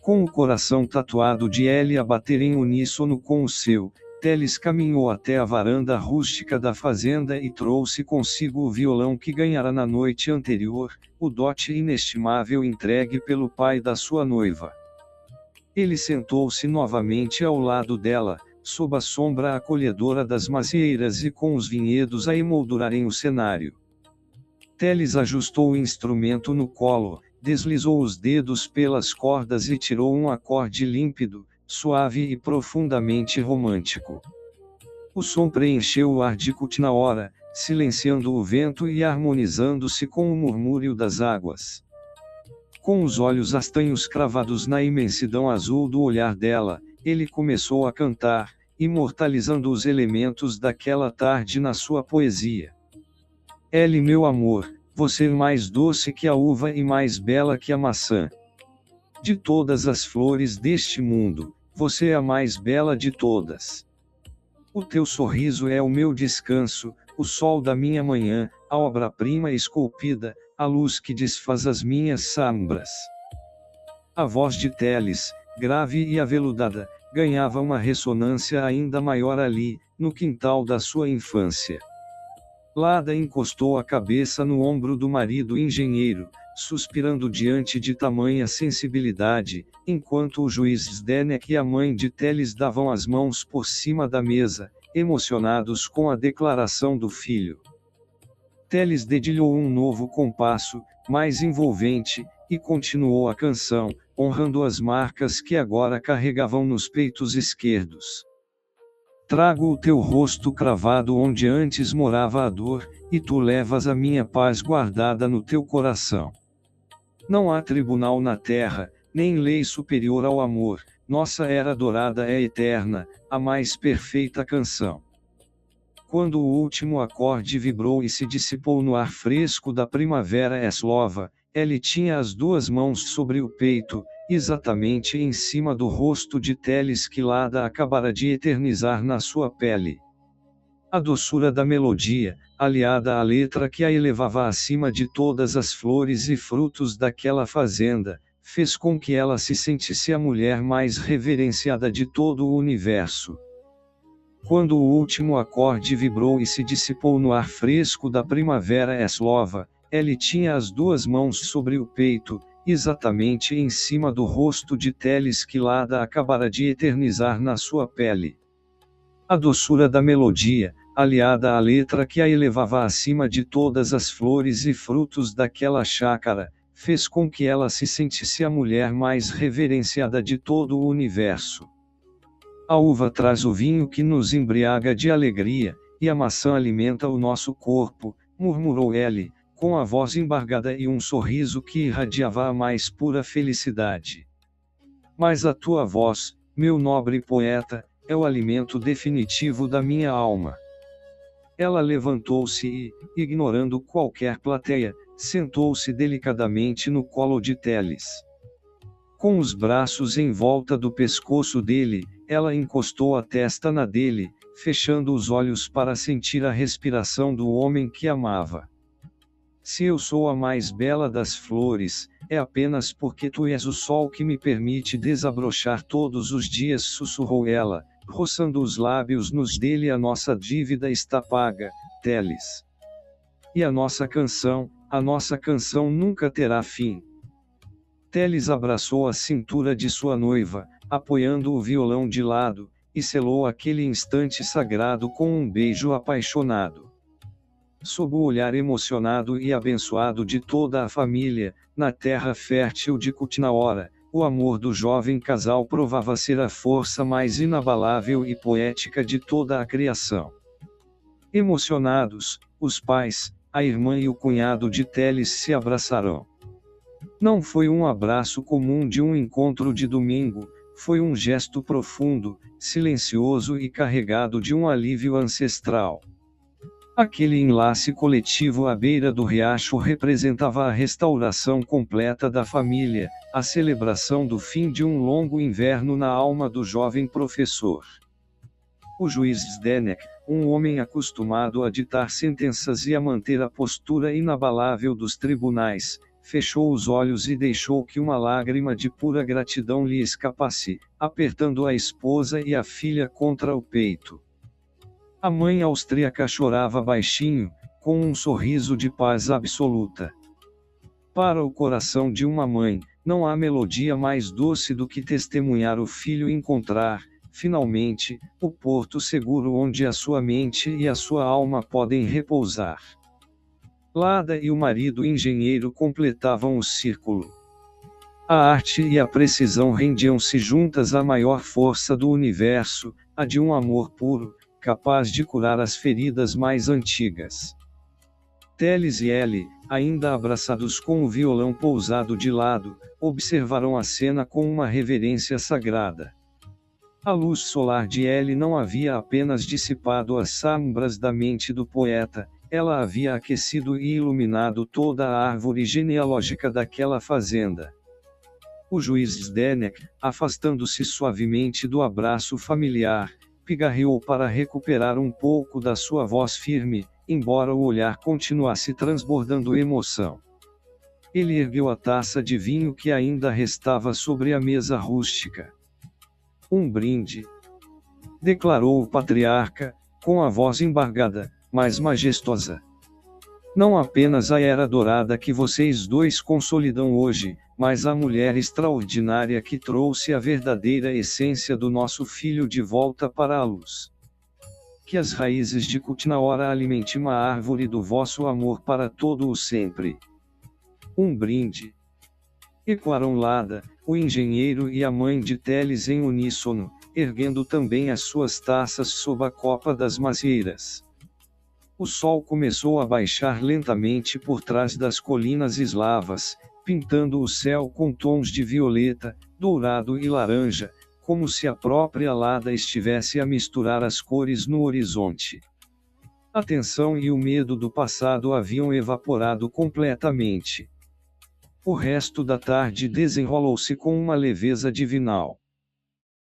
Com o coração tatuado de Ellie a bater em uníssono com o seu, Teles caminhou até a varanda rústica da fazenda e trouxe consigo o violão que ganhara na noite anterior, o dote inestimável entregue pelo pai da sua noiva. Ele sentou-se novamente ao lado dela, sob a sombra acolhedora das macieiras e com os vinhedos a emoldurarem o cenário. Teles ajustou o instrumento no colo, deslizou os dedos pelas cordas e tirou um acorde límpido, suave e profundamente romântico. O som preencheu o ar de Kutnaora, silenciando o vento e harmonizando-se com o murmúrio das águas. Com os olhos astanhos cravados na imensidão azul do olhar dela, ele começou a cantar, imortalizando os elementos daquela tarde na sua poesia. Ellie, meu amor, você é mais doce que a uva e mais bela que a maçã. De todas as flores deste mundo, você é a mais bela de todas. O teu sorriso é o meu descanso, o sol da minha manhã, a obra-prima esculpida, a luz que desfaz as minhas sombras. A voz de Teles, grave e aveludada, ganhava uma ressonância ainda maior ali, no quintal da sua infância. Lada encostou a cabeça no ombro do marido engenheiro, suspirando diante de tamanha sensibilidade, enquanto o juiz Zdenek e a mãe de Teles davam as mãos por cima da mesa, emocionados com a declaração do filho. Teles dedilhou um novo compasso, mais envolvente, e continuou a canção, honrando as marcas que agora carregavam nos peitos esquerdos. Trago o teu rosto cravado onde antes morava a dor, e tu levas a minha paz guardada no teu coração. Não há tribunal na terra, nem lei superior ao amor, nossa era dourada é eterna, a mais perfeita canção. Quando o último acorde vibrou e se dissipou no ar fresco da primavera eslova, ele tinha as duas mãos sobre o peito, exatamente em cima do rosto de Teles que Lada acabara de eternizar na sua pele. A doçura da melodia, aliada à letra que a elevava acima de todas as flores e frutos daquela fazenda, fez com que ela se sentisse a mulher mais reverenciada de todo o universo. Quando o último acorde vibrou e se dissipou no ar fresco da primavera eslova, ele tinha as duas mãos sobre o peito, exatamente em cima do rosto de Teles que Lada acabara de eternizar na sua pele. A doçura da melodia, aliada à letra que a elevava acima de todas as flores e frutos daquela chácara, fez com que ela se sentisse a mulher mais reverenciada de todo o universo. A uva traz o vinho que nos embriaga de alegria, e a maçã alimenta o nosso corpo, murmurou ele, com a voz embargada e um sorriso que irradiava a mais pura felicidade. Mas a tua voz, meu nobre poeta, é o alimento definitivo da minha alma. Ela levantou-se e, ignorando qualquer plateia, sentou-se delicadamente no colo de Teles. Com os braços em volta do pescoço dele, ela encostou a testa na dele, fechando os olhos para sentir a respiração do homem que amava. Se eu sou a mais bela das flores, é apenas porque tu és o sol que me permite desabrochar todos os dias, sussurrou ela, roçando os lábios nos dele. A nossa dívida está paga, Teles. E a nossa canção nunca terá fim. Teles abraçou a cintura de sua noiva, apoiando o violão de lado, e selou aquele instante sagrado com um beijo apaixonado. Sob o olhar emocionado e abençoado de toda a família, na terra fértil de Kutnaora, o amor do jovem casal provava ser a força mais inabalável e poética de toda a criação. Emocionados, os pais, a irmã e o cunhado de Teles se abraçaram. Não foi um abraço comum de um encontro de domingo, foi um gesto profundo, silencioso e carregado de um alívio ancestral. Aquele enlace coletivo à beira do riacho representava a restauração completa da família, a celebração do fim de um longo inverno na alma do jovem professor. O juiz Zdenek, um homem acostumado a ditar sentenças e a manter a postura inabalável dos tribunais, fechou os olhos e deixou que uma lágrima de pura gratidão lhe escapasse, apertando a esposa e a filha contra o peito. A mãe austríaca chorava baixinho, com um sorriso de paz absoluta. Para o coração de uma mãe, não há melodia mais doce do que testemunhar o filho encontrar, finalmente, o porto seguro onde a sua mente e a sua alma podem repousar. Lada e o marido engenheiro completavam o círculo. A arte e a precisão rendiam-se juntas à maior força do universo, a de um amor puro, capaz de curar as feridas mais antigas. Teles e Ellie, ainda abraçados com o violão pousado de lado, observaram a cena com uma reverência sagrada. A luz solar de Ellie não havia apenas dissipado as sombras da mente do poeta, ela havia aquecido e iluminado toda a árvore genealógica daquela fazenda. O juiz Zdenek, afastando-se suavemente do abraço familiar, pigarreou para recuperar um pouco da sua voz firme, embora o olhar continuasse transbordando emoção. Ele ergueu a taça de vinho que ainda restava sobre a mesa rústica. Um brinde, declarou o patriarca, com a voz embargada, mas majestosa. Não apenas a era dourada que vocês dois consolidam hoje, mas a mulher extraordinária que trouxe a verdadeira essência do nosso filho de volta para a luz. Que as raízes de Kutnaora alimentem uma árvore do vosso amor para todo o sempre. Um brinde. Ecoaram Lada, o engenheiro e a mãe de Teles em uníssono, erguendo também as suas taças sob a copa das macieiras. O sol começou a baixar lentamente por trás das colinas eslavas, pintando o céu com tons de violeta, dourado e laranja, como se a própria Lada estivesse a misturar as cores no horizonte. A tensão e o medo do passado haviam evaporado completamente. O resto da tarde desenrolou-se com uma leveza divinal.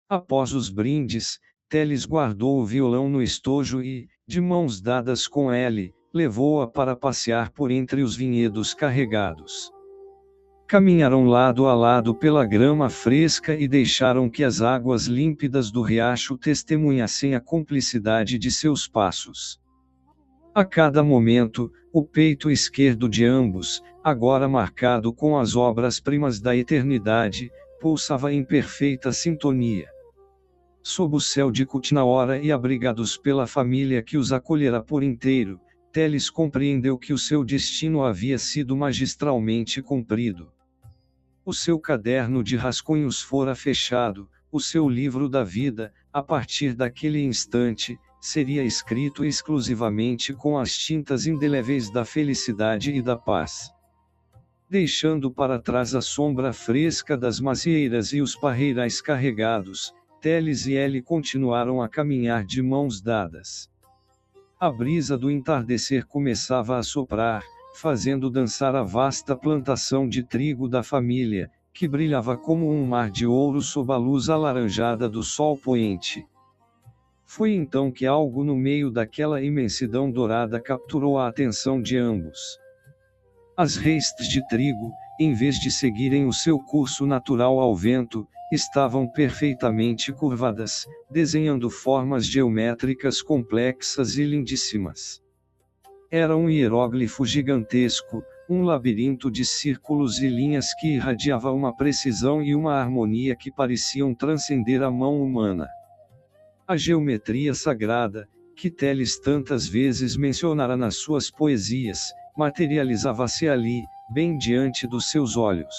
Após os brindes, Teles guardou o violão no estojo e, de mãos dadas com Ellie, levou-a para passear por entre os vinhedos carregados. Caminharam lado a lado pela grama fresca e deixaram que as águas límpidas do riacho testemunhassem a cumplicidade de seus passos. A cada momento, o peito esquerdo de ambos, agora marcado com as obras-primas da eternidade, pulsava em perfeita sintonia. Sob o céu de Kutnaora e abrigados pela família que os acolhera por inteiro, Teles compreendeu que o seu destino havia sido magistralmente cumprido. O seu caderno de rascunhos fora fechado, o seu livro da vida, a partir daquele instante, seria escrito exclusivamente com as tintas indeléveis da felicidade e da paz. Deixando para trás a sombra fresca das macieiras e os parreirais carregados, Teles e Ellie continuaram a caminhar de mãos dadas. A brisa do entardecer começava a soprar, fazendo dançar a vasta plantação de trigo da família, que brilhava como um mar de ouro sob a luz alaranjada do sol poente. Foi então que algo no meio daquela imensidão dourada capturou a atenção de ambos. As reistes de trigo, em vez de seguirem o seu curso natural ao vento, estavam perfeitamente curvadas, desenhando formas geométricas complexas e lindíssimas. Era um hieróglifo gigantesco, um labirinto de círculos e linhas que irradiava uma precisão e uma harmonia que pareciam transcender a mão humana. A geometria sagrada, que Teles tantas vezes mencionara nas suas poesias, materializava-se ali, bem diante dos seus olhos.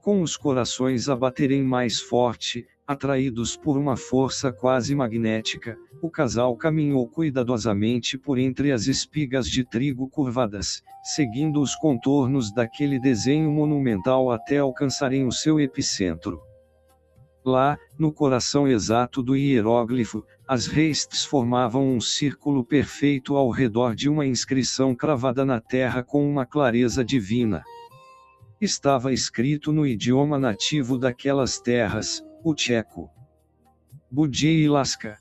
Com os corações a baterem mais forte, atraídos por uma força quase magnética, o casal caminhou cuidadosamente por entre as espigas de trigo curvadas, seguindo os contornos daquele desenho monumental até alcançarem o seu epicentro. Lá, no coração exato do hieróglifo, as reistes formavam um círculo perfeito ao redor de uma inscrição cravada na terra com uma clareza divina. Estava escrito no idioma nativo daquelas terras, o tcheco. Budje Laska.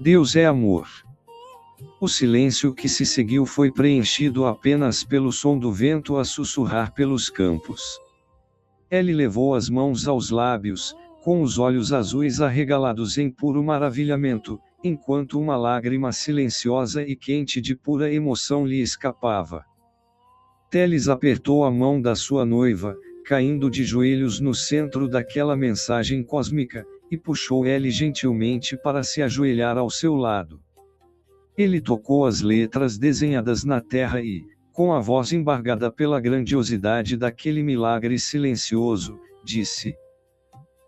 Deus é amor. O silêncio que se seguiu foi preenchido apenas pelo som do vento a sussurrar pelos campos. Ele levou as mãos aos lábios, com os olhos azuis arregalados em puro maravilhamento, enquanto uma lágrima silenciosa e quente de pura emoção lhe escapava. Teles apertou a mão da sua noiva, caindo de joelhos no centro daquela mensagem cósmica, e puxou Ellie gentilmente para se ajoelhar ao seu lado. Ele tocou as letras desenhadas na terra e, com a voz embargada pela grandiosidade daquele milagre silencioso, disse: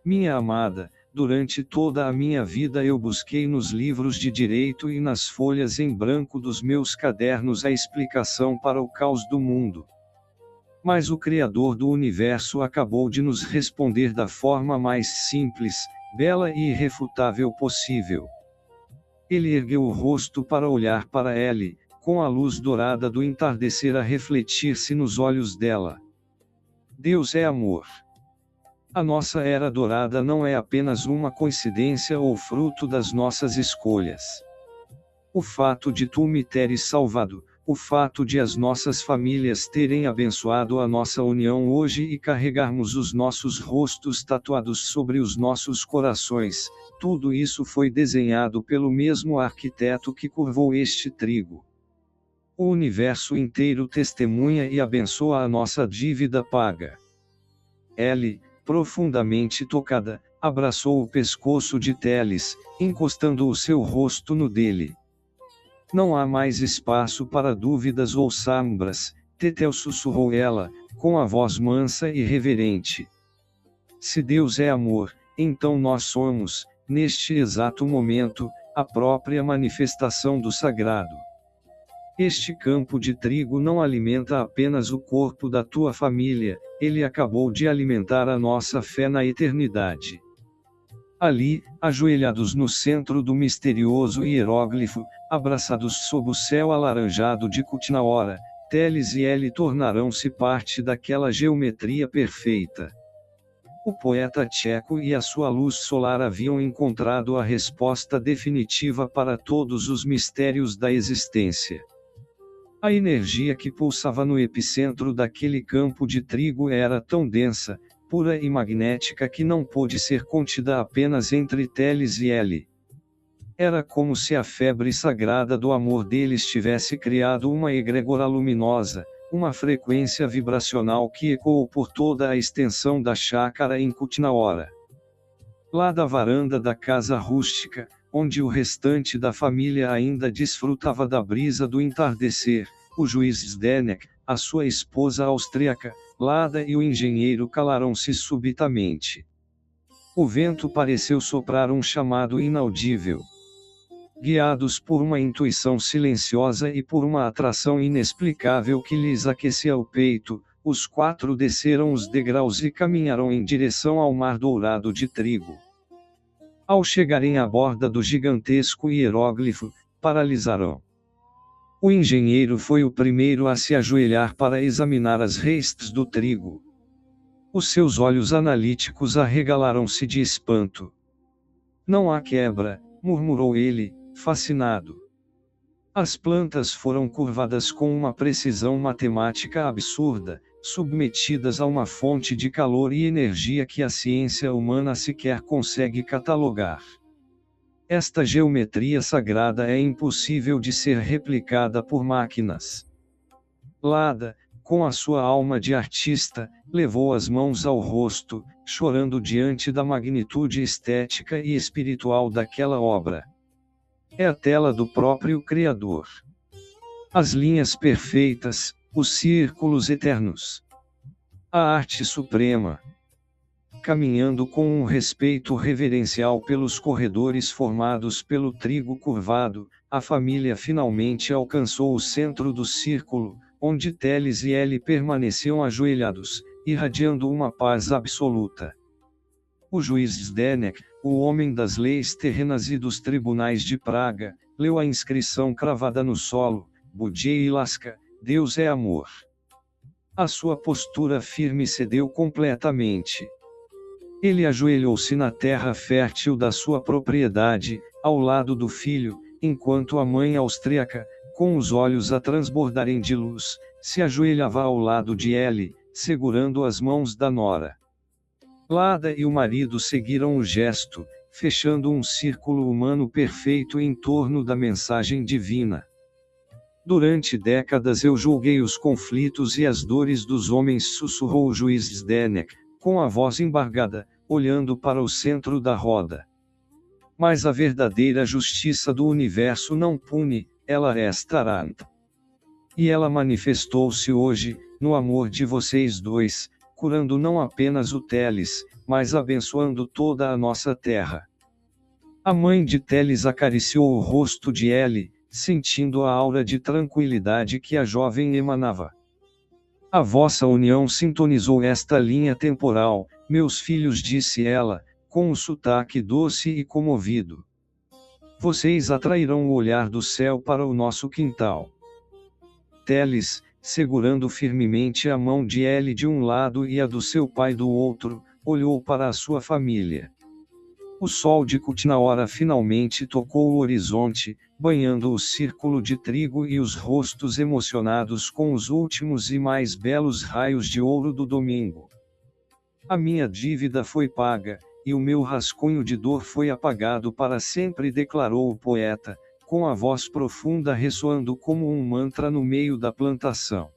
Minha amada, durante toda a minha vida eu busquei nos livros de direito e nas folhas em branco dos meus cadernos a explicação para o caos do mundo. Mas o Criador do Universo acabou de nos responder da forma mais simples, bela e irrefutável possível. Ele ergueu o rosto para olhar para Ellie, com a luz dourada do entardecer a refletir-se nos olhos dela. Deus é amor. A nossa era dourada não é apenas uma coincidência ou fruto das nossas escolhas. O fato de tu me teres salvado, o fato de as nossas famílias terem abençoado a nossa união hoje e carregarmos os nossos rostos tatuados sobre os nossos corações, tudo isso foi desenhado pelo mesmo arquiteto que curvou este trigo. O universo inteiro testemunha e abençoa a nossa dívida paga. Ellie, profundamente tocada, abraçou o pescoço de Teles, encostando o seu rosto no dele. Não há mais espaço para dúvidas ou sombras, Tetel sussurrou ela, com a voz mansa e reverente. Se Deus é amor, então nós somos, neste exato momento, a própria manifestação do sagrado. Este campo de trigo não alimenta apenas o corpo da tua família, ele acabou de alimentar a nossa fé na eternidade. Ali, ajoelhados no centro do misterioso hieróglifo, abraçados sob o céu alaranjado de Kutnaora, Teles e Ellie tornarão-se parte daquela geometria perfeita. O poeta tcheco e a sua luz solar haviam encontrado a resposta definitiva para todos os mistérios da existência. A energia que pulsava no epicentro daquele campo de trigo era tão densa, pura e magnética que não pôde ser contida apenas entre Teles e Ellie. Era como se a febre sagrada do amor deles tivesse criado uma egrégora luminosa, uma frequência vibracional que ecoou por toda a extensão da chácara em Kutnaora. Lá da varanda da casa rústica, onde o restante da família ainda desfrutava da brisa do entardecer, o juiz Zdenek, a sua esposa austríaca, Lada e o engenheiro calaram-se subitamente. O vento pareceu soprar um chamado inaudível. Guiados por uma intuição silenciosa e por uma atração inexplicável que lhes aquecia o peito, os quatro desceram os degraus e caminharam em direção ao mar dourado de trigo. Ao chegarem à borda do gigantesco hieróglifo, paralisaram. O engenheiro foi o primeiro a se ajoelhar para examinar as restes do trigo. Os seus olhos analíticos arregalaram-se de espanto. Não há quebra, murmurou ele, fascinado. As plantas foram curvadas com uma precisão matemática absurda, submetidas a uma fonte de calor e energia que a ciência humana sequer consegue catalogar. Esta geometria sagrada é impossível de ser replicada por máquinas. Lada, com a sua alma de artista, levou as mãos ao rosto, chorando diante da magnitude estética e espiritual daquela obra. É a tela do próprio Criador. As linhas perfeitas, os círculos eternos. A arte suprema. Caminhando com um respeito reverencial pelos corredores formados pelo trigo curvado, a família finalmente alcançou o centro do círculo, onde Teles e Ellie permaneciam ajoelhados, irradiando uma paz absoluta. O juiz Zdenek, o homem das leis terrenas e dos tribunais de Praga, leu a inscrição cravada no solo: Budje Laska, Deus é amor. A sua postura firme cedeu completamente. Ele ajoelhou-se na terra fértil da sua propriedade, ao lado do filho, enquanto a mãe austríaca, com os olhos a transbordarem de luz, se ajoelhava ao lado de Ellie, segurando as mãos da nora. Lada e o marido seguiram o gesto, fechando um círculo humano perfeito em torno da mensagem divina. Durante décadas eu julguei os conflitos e as dores dos homens, sussurrou o juiz Zdenek, com a voz embargada, olhando para o centro da roda. Mas a verdadeira justiça do universo não pune, ela restará. E ela manifestou-se hoje, no amor de vocês dois, curando não apenas o Teles, mas abençoando toda a nossa terra. A mãe de Teles acariciou o rosto de Ellie, sentindo a aura de tranquilidade que a jovem emanava. A vossa união sintonizou esta linha temporal, meus filhos, disse ela, com um sotaque doce e comovido. Vocês atrairão o olhar do céu para o nosso quintal. Teles, segurando firmemente a mão de Ellie de um lado e a do seu pai do outro, olhou para a sua família. O sol de Kutnaora finalmente tocou o horizonte, banhando o círculo de trigo e os rostos emocionados com os últimos e mais belos raios de ouro do domingo. A minha dívida foi paga, e o meu rascunho de dor foi apagado para sempre, declarou o poeta, com a voz profunda ressoando como um mantra no meio da plantação.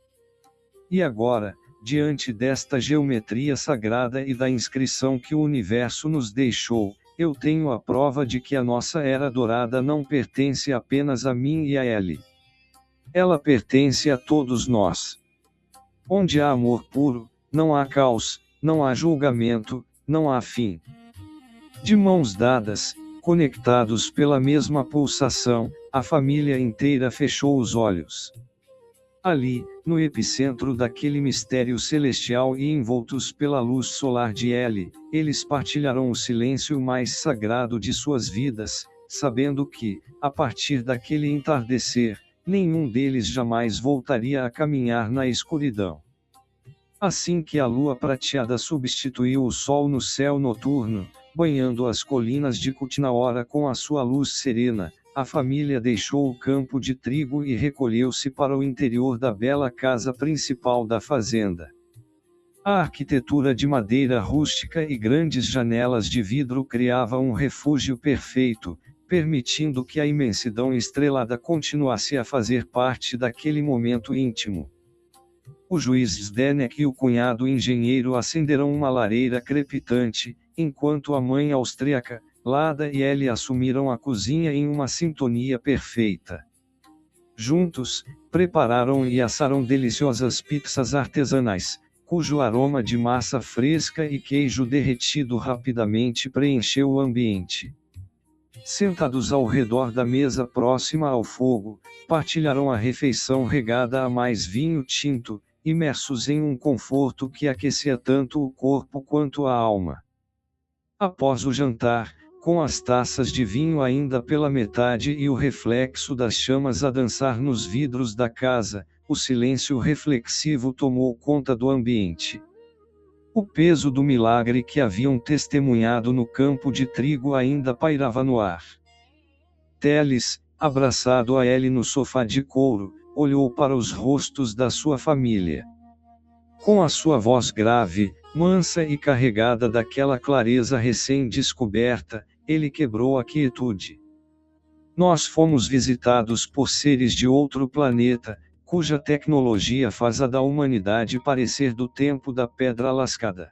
E agora, diante desta geometria sagrada e da inscrição que o universo nos deixou, eu tenho a prova de que a nossa era dourada não pertence apenas a mim e a Ellie. Ela pertence a todos nós. Onde há amor puro, não há caos, não há julgamento, não há fim. De mãos dadas, conectados pela mesma pulsação, a família inteira fechou os olhos. Ali, no epicentro daquele mistério celestial e envoltos pela luz solar de Ellie, eles partilharão o silêncio mais sagrado de suas vidas, sabendo que, a partir daquele entardecer, nenhum deles jamais voltaria a caminhar na escuridão. Assim que a lua prateada substituiu o sol no céu noturno, banhando as colinas de Kutnaora com a sua luz serena, a família deixou o campo de trigo e recolheu-se para o interior da bela casa principal da fazenda. A arquitetura de madeira rústica e grandes janelas de vidro criava um refúgio perfeito, permitindo que a imensidão estrelada continuasse a fazer parte daquele momento íntimo. O juiz Zdenek e o cunhado engenheiro acenderam uma lareira crepitante, enquanto a mãe austríaca, Lada e Ellie assumiram a cozinha em uma sintonia perfeita. Juntos, prepararam e assaram deliciosas pizzas artesanais, cujo aroma de massa fresca e queijo derretido rapidamente preencheu o ambiente. Sentados ao redor da mesa próxima ao fogo, partilharam a refeição regada a mais vinho tinto, imersos em um conforto que aquecia tanto o corpo quanto a alma. Após o jantar, com as taças de vinho ainda pela metade e o reflexo das chamas a dançar nos vidros da casa, o silêncio reflexivo tomou conta do ambiente. O peso do milagre que haviam testemunhado no campo de trigo ainda pairava no ar. Teles, abraçado a Ellie no sofá de couro, olhou para os rostos da sua família. Com a sua voz grave, mansa e carregada daquela clareza recém-descoberta, ele quebrou a quietude. Nós fomos visitados por seres de outro planeta, cuja tecnologia faz a da humanidade parecer do tempo da pedra lascada.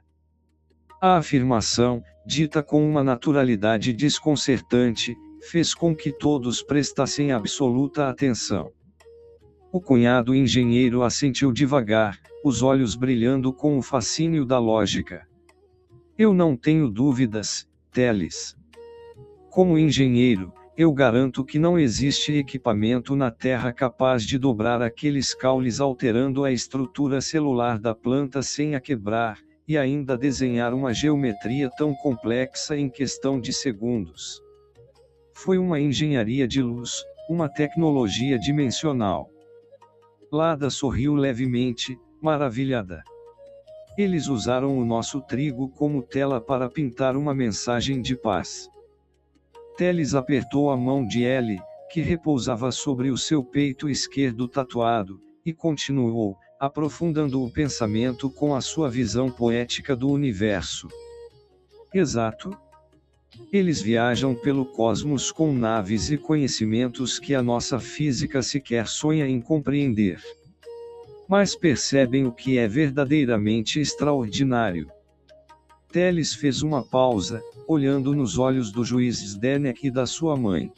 A afirmação, dita com uma naturalidade desconcertante, fez com que todos prestassem absoluta atenção. O cunhado engenheiro assentiu devagar, os olhos brilhando com o fascínio da lógica. Eu não tenho dúvidas, Teles. Como engenheiro, eu garanto que não existe equipamento na Terra capaz de dobrar aqueles caules alterando a estrutura celular da planta sem a quebrar, e ainda desenhar uma geometria tão complexa em questão de segundos. Foi uma engenharia de luz, uma tecnologia dimensional. Lada sorriu levemente, maravilhada. Eles usaram o nosso trigo como tela para pintar uma mensagem de paz. Teles apertou a mão de Ellie, que repousava sobre o seu peito esquerdo tatuado, e continuou, aprofundando o pensamento com a sua visão poética do universo. Exato. Eles viajam pelo cosmos com naves e conhecimentos que a nossa física sequer sonha em compreender. Mas percebem o que é verdadeiramente extraordinário. Teles fez uma pausa, olhando nos olhos do juiz Zdenek e da sua mãe.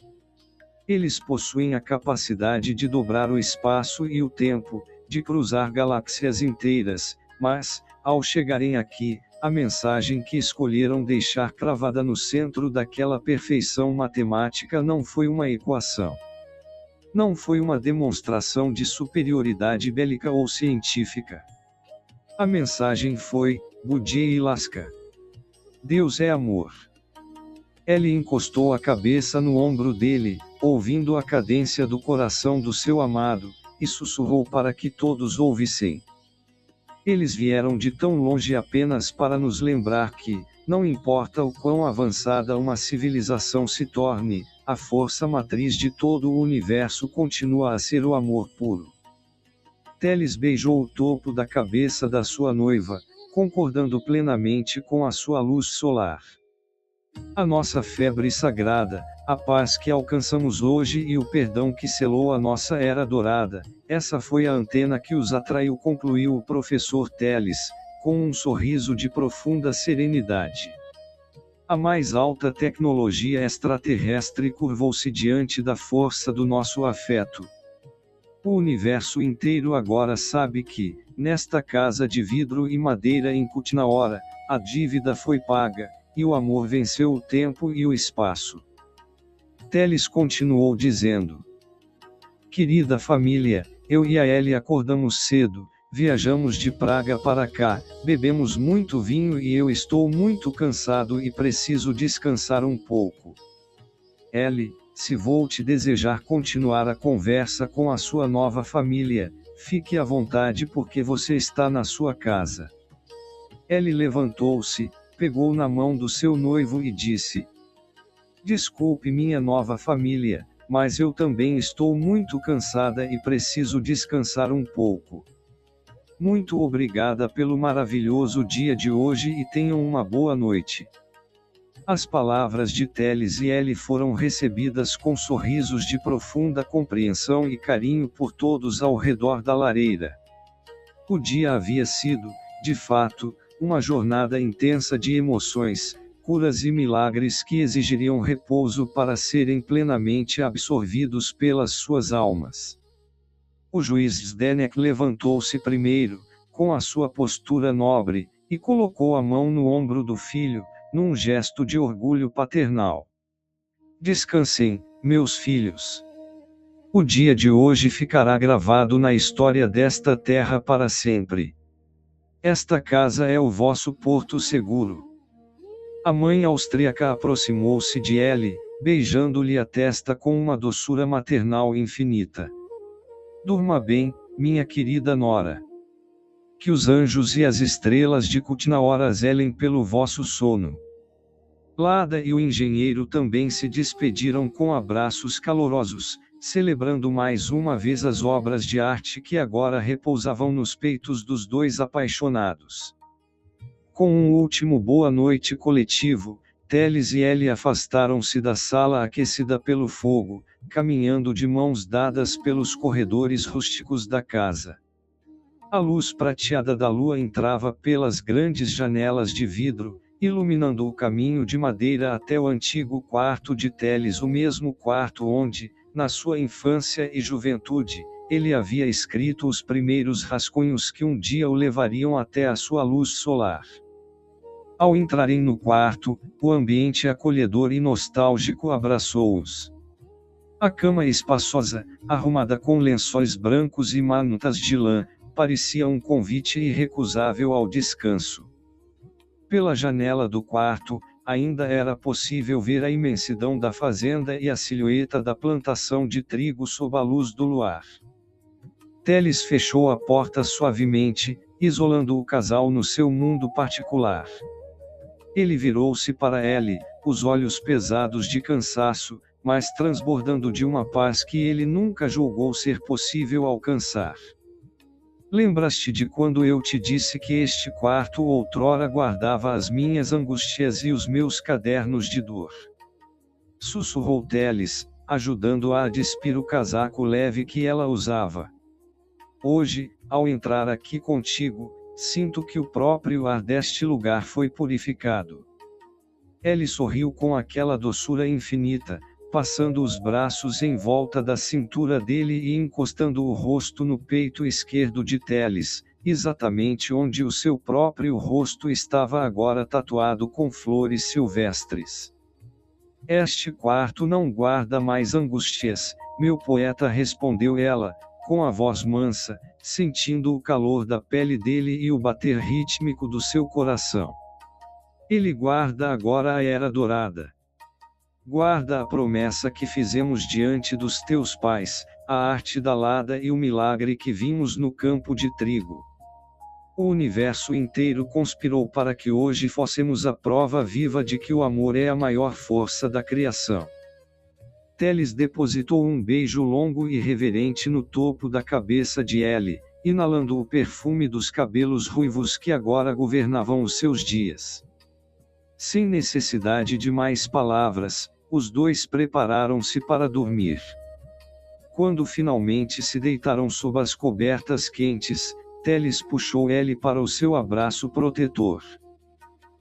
Eles possuem a capacidade de dobrar o espaço e o tempo, de cruzar galáxias inteiras, mas, ao chegarem aqui, a mensagem que escolheram deixar cravada no centro daquela perfeição matemática não foi uma equação. Não foi uma demonstração de superioridade bélica ou científica. A mensagem foi, Budje e Lasca. Deus é amor. Ellie encostou a cabeça no ombro dele, ouvindo a cadência do coração do seu amado, e sussurrou para que todos ouvissem. Eles vieram de tão longe apenas para nos lembrar que, não importa o quão avançada uma civilização se torne, a força matriz de todo o universo continua a ser o amor puro. Teles beijou o topo da cabeça da sua noiva, concordando plenamente com a sua luz solar. A nossa febre sagrada, a paz que alcançamos hoje e o perdão que selou a nossa era dourada, essa foi a antena que os atraiu, concluiu o professor Telles, com um sorriso de profunda serenidade. A mais alta tecnologia extraterrestre curvou-se diante da força do nosso afeto. O universo inteiro agora sabe que, nesta casa de vidro e madeira em Kutnaora, a dívida foi paga, e o amor venceu o tempo e o espaço. Telles continuou dizendo: querida família, eu e a Ellie acordamos cedo, viajamos de Praga para cá, bebemos muito vinho e eu estou muito cansado e preciso descansar um pouco. Ellie, se vou te desejar continuar a conversa com a sua nova família, fique à vontade porque você está na sua casa. Ellie levantou-se, pegou na mão do seu noivo e disse: desculpe minha nova família, mas eu também estou muito cansada e preciso descansar um pouco. Muito obrigada pelo maravilhoso dia de hoje e tenham uma boa noite. As palavras de Telles e Ellie foram recebidas com sorrisos de profunda compreensão e carinho por todos ao redor da lareira. O dia havia sido, de fato, uma jornada intensa de emoções, curas e milagres que exigiriam repouso para serem plenamente absorvidos pelas suas almas. O juiz Zdenek levantou-se primeiro, com a sua postura nobre, e colocou a mão no ombro do filho, num gesto de orgulho paternal. Descansem, meus filhos. O dia de hoje ficará gravado na história desta terra para sempre. Esta casa é o vosso porto seguro. A mãe austríaca aproximou-se de Ellie, beijando-lhe a testa com uma doçura maternal infinita. Durma bem, minha querida nora. Que os anjos e as estrelas de Kutnaora zelem pelo vosso sono. Lada e o engenheiro também se despediram com abraços calorosos, celebrando mais uma vez as obras de arte que agora repousavam nos peitos dos dois apaixonados. Com um último boa noite coletivo, Telles e Ellie afastaram-se da sala aquecida pelo fogo, caminhando de mãos dadas pelos corredores rústicos da casa. A luz prateada da lua entrava pelas grandes janelas de vidro, iluminando o caminho de madeira até o antigo quarto de Telles, o mesmo quarto onde, na sua infância e juventude, ele havia escrito os primeiros rascunhos que um dia o levariam até a sua luz solar. Ao entrarem no quarto, o ambiente acolhedor e nostálgico abraçou-os. A cama espaçosa, arrumada com lençóis brancos e mantas de lã, parecia um convite irrecusável ao descanso. Pela janela do quarto, ainda era possível ver a imensidão da fazenda e a silhueta da plantação de trigo sob a luz do luar. Telles fechou a porta suavemente, isolando o casal no seu mundo particular. Ele virou-se para Ellie, os olhos pesados de cansaço, mas transbordando de uma paz que ele nunca julgou ser possível alcançar. Lembras-te de quando eu te disse que este quarto outrora guardava as minhas angústias e os meus cadernos de dor? Sussurrou Telles, ajudando-a a despir o casaco leve que ela usava. Hoje, ao entrar aqui contigo, sinto que o próprio ar deste lugar foi purificado. Ellie sorriu com aquela doçura infinita, passando os braços em volta da cintura dele e encostando o rosto no peito esquerdo de Telles, exatamente onde o seu próprio rosto estava agora tatuado com flores silvestres. Este quarto não guarda mais angústias, meu poeta, respondeu ela, com a voz mansa, sentindo o calor da pele dele e o bater rítmico do seu coração. Ele guarda agora a era dourada. Guarda a promessa que fizemos diante dos teus pais, a arte da Lada e o milagre que vimos no campo de trigo. O universo inteiro conspirou para que hoje fossemos a prova viva de que o amor é a maior força da criação. Telles depositou um beijo longo e reverente no topo da cabeça de Ellie, inalando o perfume dos cabelos ruivos que agora governavam os seus dias. Sem necessidade de mais palavras, os dois prepararam-se para dormir. Quando finalmente se deitaram sob as cobertas quentes, Teles puxou Ellie para o seu abraço protetor.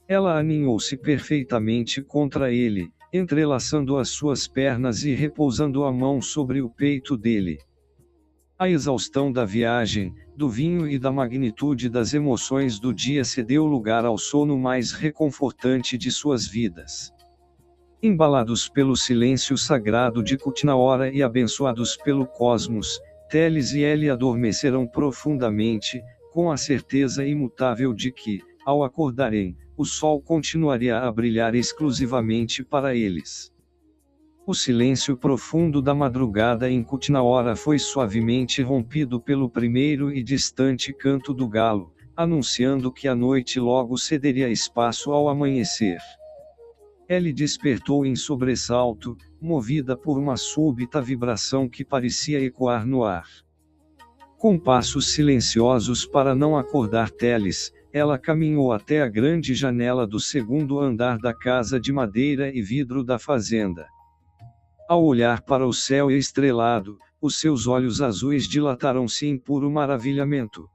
Ela aninhou-se perfeitamente contra ele, entrelaçando as suas pernas e repousando a mão sobre o peito dele. A exaustão da viagem, do vinho e da magnitude das emoções do dia cedeu lugar ao sono mais reconfortante de suas vidas. Embalados pelo silêncio sagrado de Kutnaora e abençoados pelo cosmos, Teles e Ellie adormeceram profundamente, com a certeza imutável de que, ao acordarem, o sol continuaria a brilhar exclusivamente para eles. O silêncio profundo da madrugada em Kutnaora foi suavemente rompido pelo primeiro e distante canto do galo, anunciando que a noite logo cederia espaço ao amanhecer. Ellie despertou em sobressalto, movida por uma súbita vibração que parecia ecoar no ar. Com passos silenciosos para não acordar Teles, ela caminhou até a grande janela do segundo andar da casa de madeira e vidro da fazenda. Ao olhar para o céu estrelado, os seus olhos azuis dilataram-se em puro maravilhamento.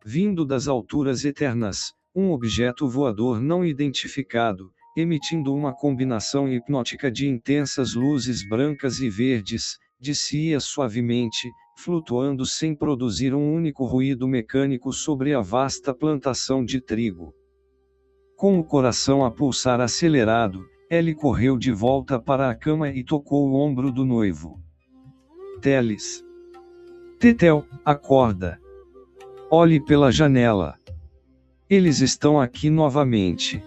Vindo das alturas eternas, um objeto voador não identificado, emitindo uma combinação hipnótica de intensas luzes brancas e verdes, descia suavemente, flutuando sem produzir um único ruído mecânico sobre a vasta plantação de trigo. Com o coração a pulsar acelerado, Ellie correu de volta para a cama e tocou o ombro do noivo. Teles. Tetel, acorda. Olhe pela janela. Eles estão aqui novamente.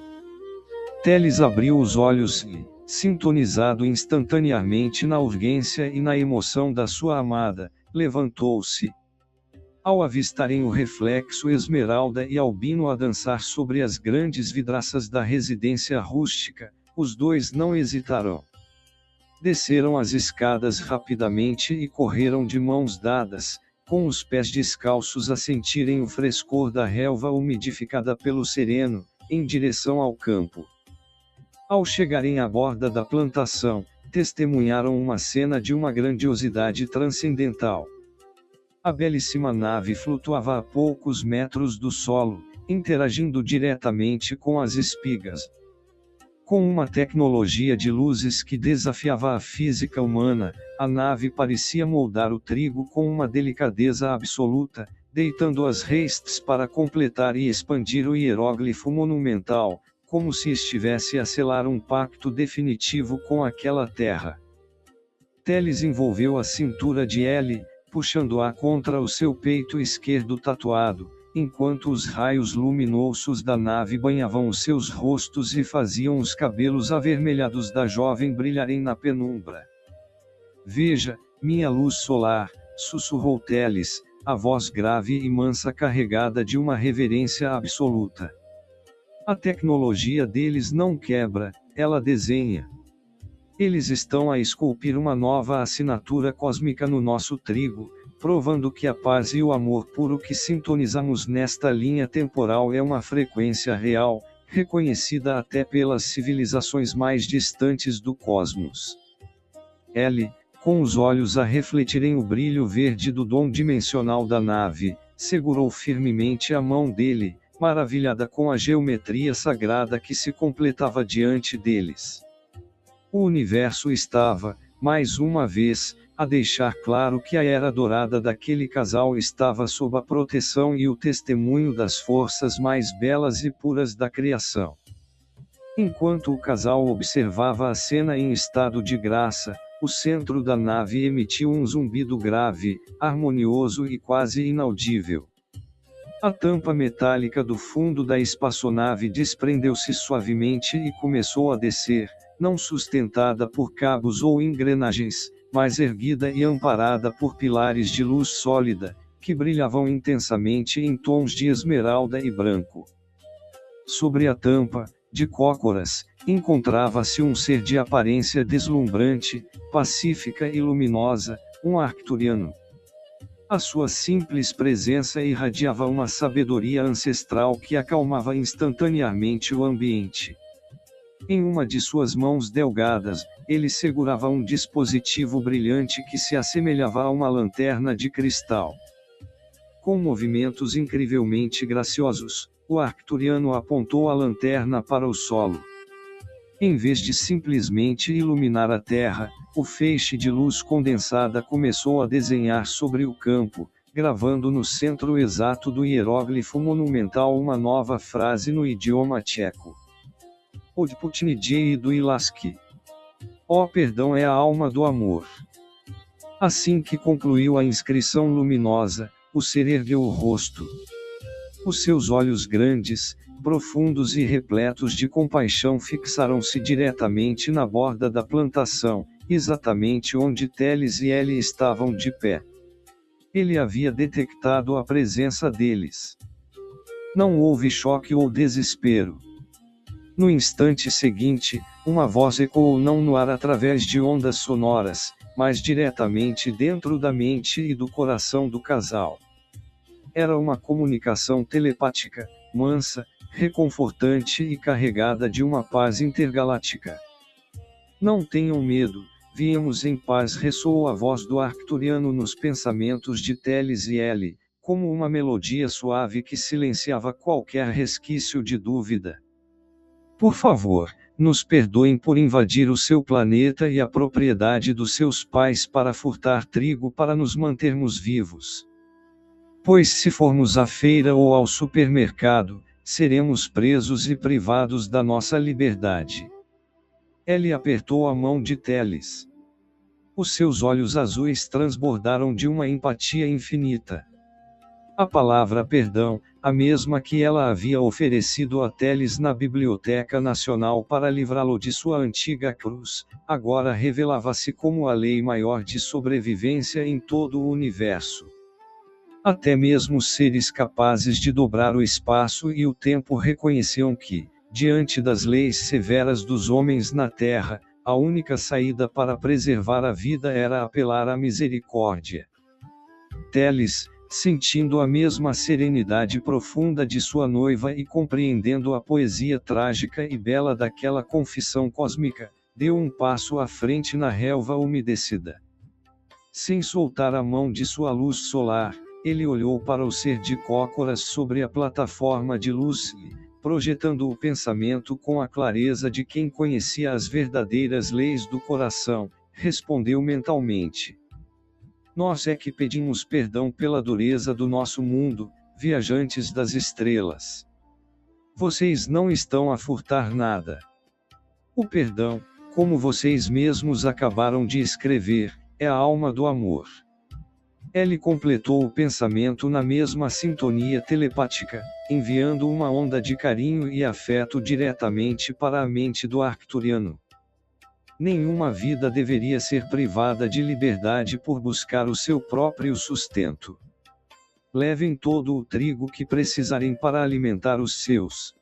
Teles abriu os olhos e, sintonizado instantaneamente na urgência e na emoção da sua amada, levantou-se. Ao avistarem o reflexo esmeralda e albino a dançar sobre as grandes vidraças da residência rústica, os dois não hesitaram. Desceram as escadas rapidamente e correram de mãos dadas, com os pés descalços a sentirem o frescor da relva umidificada pelo sereno, em direção ao campo. Ao chegarem à borda da plantação, testemunharam uma cena de uma grandiosidade transcendental. A belíssima nave flutuava a poucos metros do solo, interagindo diretamente com as espigas. Com uma tecnologia de luzes que desafiava a física humana, a nave parecia moldar o trigo com uma delicadeza absoluta, deitando as hastes para completar e expandir o hieróglifo monumental, como se estivesse a selar um pacto definitivo com aquela terra. Teles envolveu a cintura de Ellie, puxando-a contra o seu peito esquerdo tatuado, enquanto os raios luminosos da nave banhavam os seus rostos e faziam os cabelos avermelhados da jovem brilharem na penumbra. Veja, minha luz solar, sussurrou Teles, a voz grave e mansa carregada de uma reverência absoluta. A tecnologia deles não quebra, ela desenha. Eles estão a esculpir uma nova assinatura cósmica no nosso trigo, provando que a paz e o amor puro que sintonizamos nesta linha temporal é uma frequência real, reconhecida até pelas civilizações mais distantes do cosmos. Ellie, com os olhos a refletirem o brilho verde do dom dimensional da nave, segurou firmemente a mão dele, maravilhada com a geometria sagrada que se completava diante deles. O universo estava, mais uma vez, a deixar claro que a era dourada daquele casal estava sob a proteção e o testemunho das forças mais belas e puras da criação. Enquanto o casal observava a cena em estado de graça, o centro da nave emitiu um zumbido grave, harmonioso e quase inaudível. A tampa metálica do fundo da espaçonave desprendeu-se suavemente e começou a descer, não sustentada por cabos ou engrenagens, mas erguida e amparada por pilares de luz sólida, que brilhavam intensamente em tons de esmeralda e branco. Sobre a tampa, de cócoras, encontrava-se um ser de aparência deslumbrante, pacífica e luminosa, um arcturiano. A sua simples presença irradiava uma sabedoria ancestral que acalmava instantaneamente o ambiente. Em uma de suas mãos delgadas, ele segurava um dispositivo brilhante que se assemelhava a uma lanterna de cristal. Com movimentos incrivelmente graciosos, o arcturiano apontou a lanterna para o solo. Em vez de simplesmente iluminar a terra, o feixe de luz condensada começou a desenhar sobre o campo, gravando no centro exato do hieróglifo monumental uma nova frase no idioma tcheco. Odputnij do Ilaski. Ó perdão é a alma do amor. Assim que concluiu a inscrição luminosa, o ser ergueu o rosto. Os seus olhos grandes, profundos e repletos de compaixão fixaram-se diretamente na borda da plantação, exatamente onde Teles e Ellie estavam de pé. Ele havia detectado a presença deles. Não houve choque ou desespero. No instante seguinte, uma voz ecoou não no ar através de ondas sonoras, mas diretamente dentro da mente e do coração do casal. Era uma comunicação telepática, mansa, reconfortante e carregada de uma paz intergaláctica. Não tenham medo, viemos em paz, ressoou a voz do arcturiano nos pensamentos de Teles e Ellie, como uma melodia suave que silenciava qualquer resquício de dúvida. Por favor, nos perdoem por invadir o seu planeta e a propriedade dos seus pais para furtar trigo para nos mantermos vivos. Pois se formos à feira ou ao supermercado, seremos presos e privados da nossa liberdade. Ellie apertou a mão de Teles. Os seus olhos azuis transbordaram de uma empatia infinita. A palavra perdão, a mesma que ela havia oferecido a Teles na Biblioteca Nacional para livrá-lo de sua antiga cruz, agora revelava-se como a lei maior de sobrevivência em todo o universo. Até mesmo seres capazes de dobrar o espaço e o tempo reconheciam que, diante das leis severas dos homens na Terra, a única saída para preservar a vida era apelar à misericórdia. Teles, sentindo a mesma serenidade profunda de sua noiva e compreendendo a poesia trágica e bela daquela confissão cósmica, deu um passo à frente na relva umedecida. Sem soltar a mão de sua luz solar, ele olhou para o ser de cócoras sobre a plataforma de luz e, projetando o pensamento com a clareza de quem conhecia as verdadeiras leis do coração, respondeu mentalmente: nós é que pedimos perdão pela dureza do nosso mundo, viajantes das estrelas. Vocês não estão a furtar nada. O perdão, como vocês mesmos acabaram de escrever, é a alma do amor. Ele completou o pensamento na mesma sintonia telepática, enviando uma onda de carinho e afeto diretamente para a mente do arcturiano. Nenhuma vida deveria ser privada de liberdade por buscar o seu próprio sustento. Levem todo o trigo que precisarem para alimentar os seus.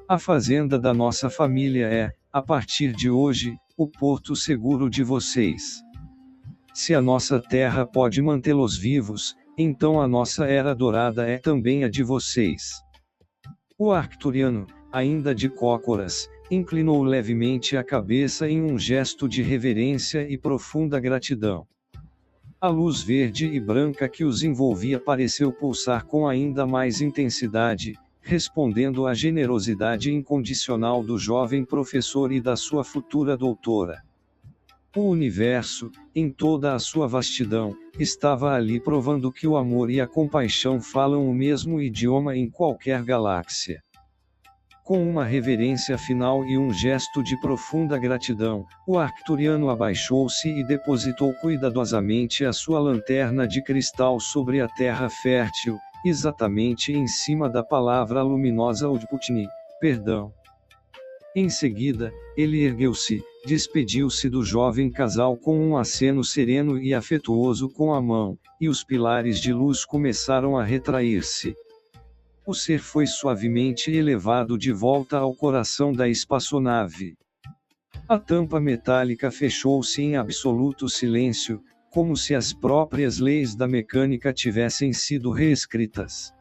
A fazenda da nossa família é, a partir de hoje, o porto seguro de vocês. Se a nossa terra pode mantê-los vivos, então a nossa era dourada é também a de vocês. O arcturiano, ainda de cócoras, inclinou levemente a cabeça em um gesto de reverência e profunda gratidão. A luz verde e branca que os envolvia pareceu pulsar com ainda mais intensidade, respondendo à generosidade incondicional do jovem professor e da sua futura doutora. O universo, em toda a sua vastidão, estava ali provando que o amor e a compaixão falam o mesmo idioma em qualquer galáxia. Com uma reverência final e um gesto de profunda gratidão, o arcturiano abaixou-se e depositou cuidadosamente a sua lanterna de cristal sobre a terra fértil, exatamente em cima da palavra luminosa Odputni, perdão. Em seguida, ele ergueu-se, despediu-se do jovem casal com um aceno sereno e afetuoso com a mão, e os pilares de luz começaram a retrair-se. O ser foi suavemente elevado de volta ao coração da espaçonave. A tampa metálica fechou-se em absoluto silêncio, como se as próprias leis da mecânica tivessem sido reescritas.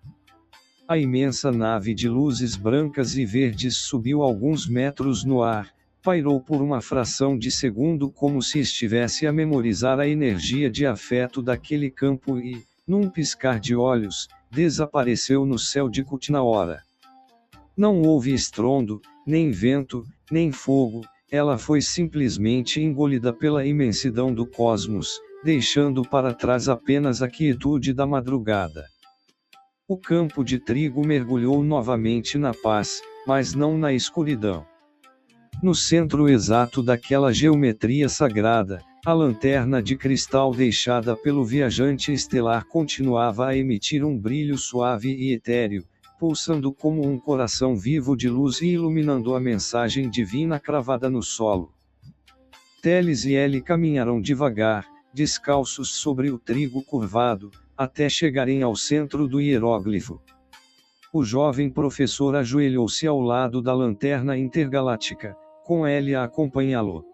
A imensa nave de luzes brancas e verdes subiu alguns metros no ar, pairou por uma fração de segundo como se estivesse a memorizar a energia de afeto daquele campo e, num piscar de olhos, desapareceu no céu de Kutnaora. Não houve estrondo, nem vento, nem fogo, ela foi simplesmente engolida pela imensidão do cosmos, deixando para trás apenas a quietude da madrugada. O campo de trigo mergulhou novamente na paz, mas não na escuridão. No centro exato daquela geometria sagrada, a lanterna de cristal deixada pelo viajante estelar continuava a emitir um brilho suave e etéreo, pulsando como um coração vivo de luz e iluminando a mensagem divina cravada no solo. Teles e Ellie caminharam devagar, descalços sobre o trigo curvado, até chegarem ao centro do hieróglifo. O jovem professor ajoelhou-se ao lado da lanterna intergaláctica, com Ellie a acompanhá-lo.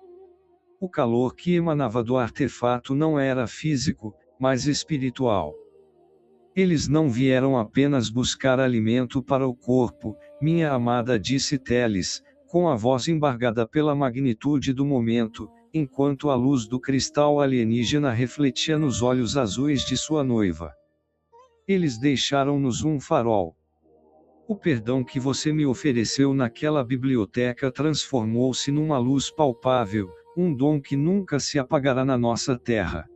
O calor que emanava do artefato não era físico, mas espiritual. Eles não vieram apenas buscar alimento para o corpo, minha amada, disse Teles, com a voz embargada pela magnitude do momento, enquanto a luz do cristal alienígena refletia nos olhos azuis de sua noiva. Eles deixaram-nos um farol. O perdão que você me ofereceu naquela biblioteca transformou-se numa luz palpável, um dom que nunca se apagará na nossa terra.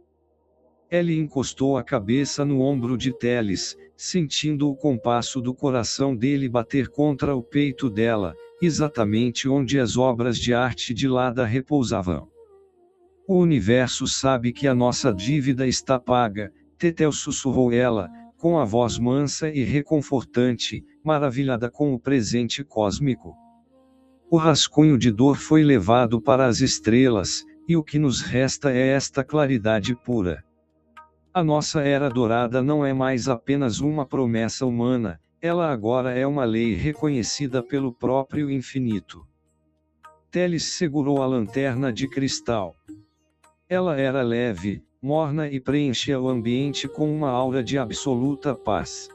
Ellie encostou a cabeça no ombro de Teles, sentindo o compasso do coração dele bater contra o peito dela, exatamente onde as obras de arte de Lada repousavam. O universo sabe que a nossa dívida está paga, Tetel sussurrou ela, com a voz mansa e reconfortante, maravilhada com o presente cósmico. O rascunho de dor foi levado para as estrelas, e o que nos resta é esta claridade pura. A nossa era dourada não é mais apenas uma promessa humana, ela agora é uma lei reconhecida pelo próprio infinito. Teles segurou a lanterna de cristal. Ela era leve, morna e preenchia o ambiente com uma aura de absoluta paz.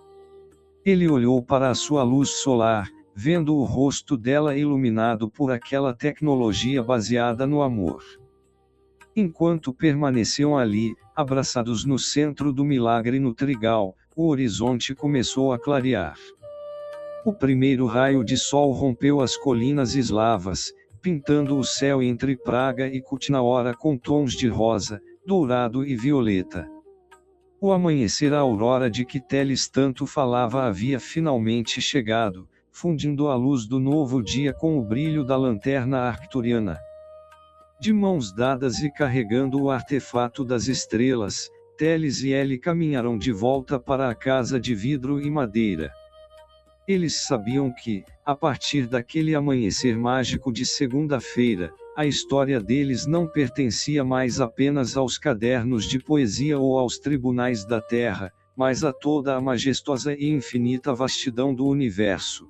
Ele olhou para a sua luz solar, vendo o rosto dela iluminado por aquela tecnologia baseada no amor. Enquanto permaneciam ali, abraçados no centro do milagre no trigal, o horizonte começou a clarear. O primeiro raio de sol rompeu as colinas eslavas, pintando o céu entre Praga e Kutnaora com tons de rosa, dourado e violeta. O amanhecer, a aurora de que Teles tanto falava, havia finalmente chegado, fundindo a luz do novo dia com o brilho da lanterna arcturiana. De mãos dadas e carregando o artefato das estrelas, Teles e Ellie caminharam de volta para a casa de vidro e madeira. Eles sabiam que, a partir daquele amanhecer mágico de segunda-feira, a história deles não pertencia mais apenas aos cadernos de poesia ou aos tribunais da Terra, mas a toda a majestosa e infinita vastidão do universo.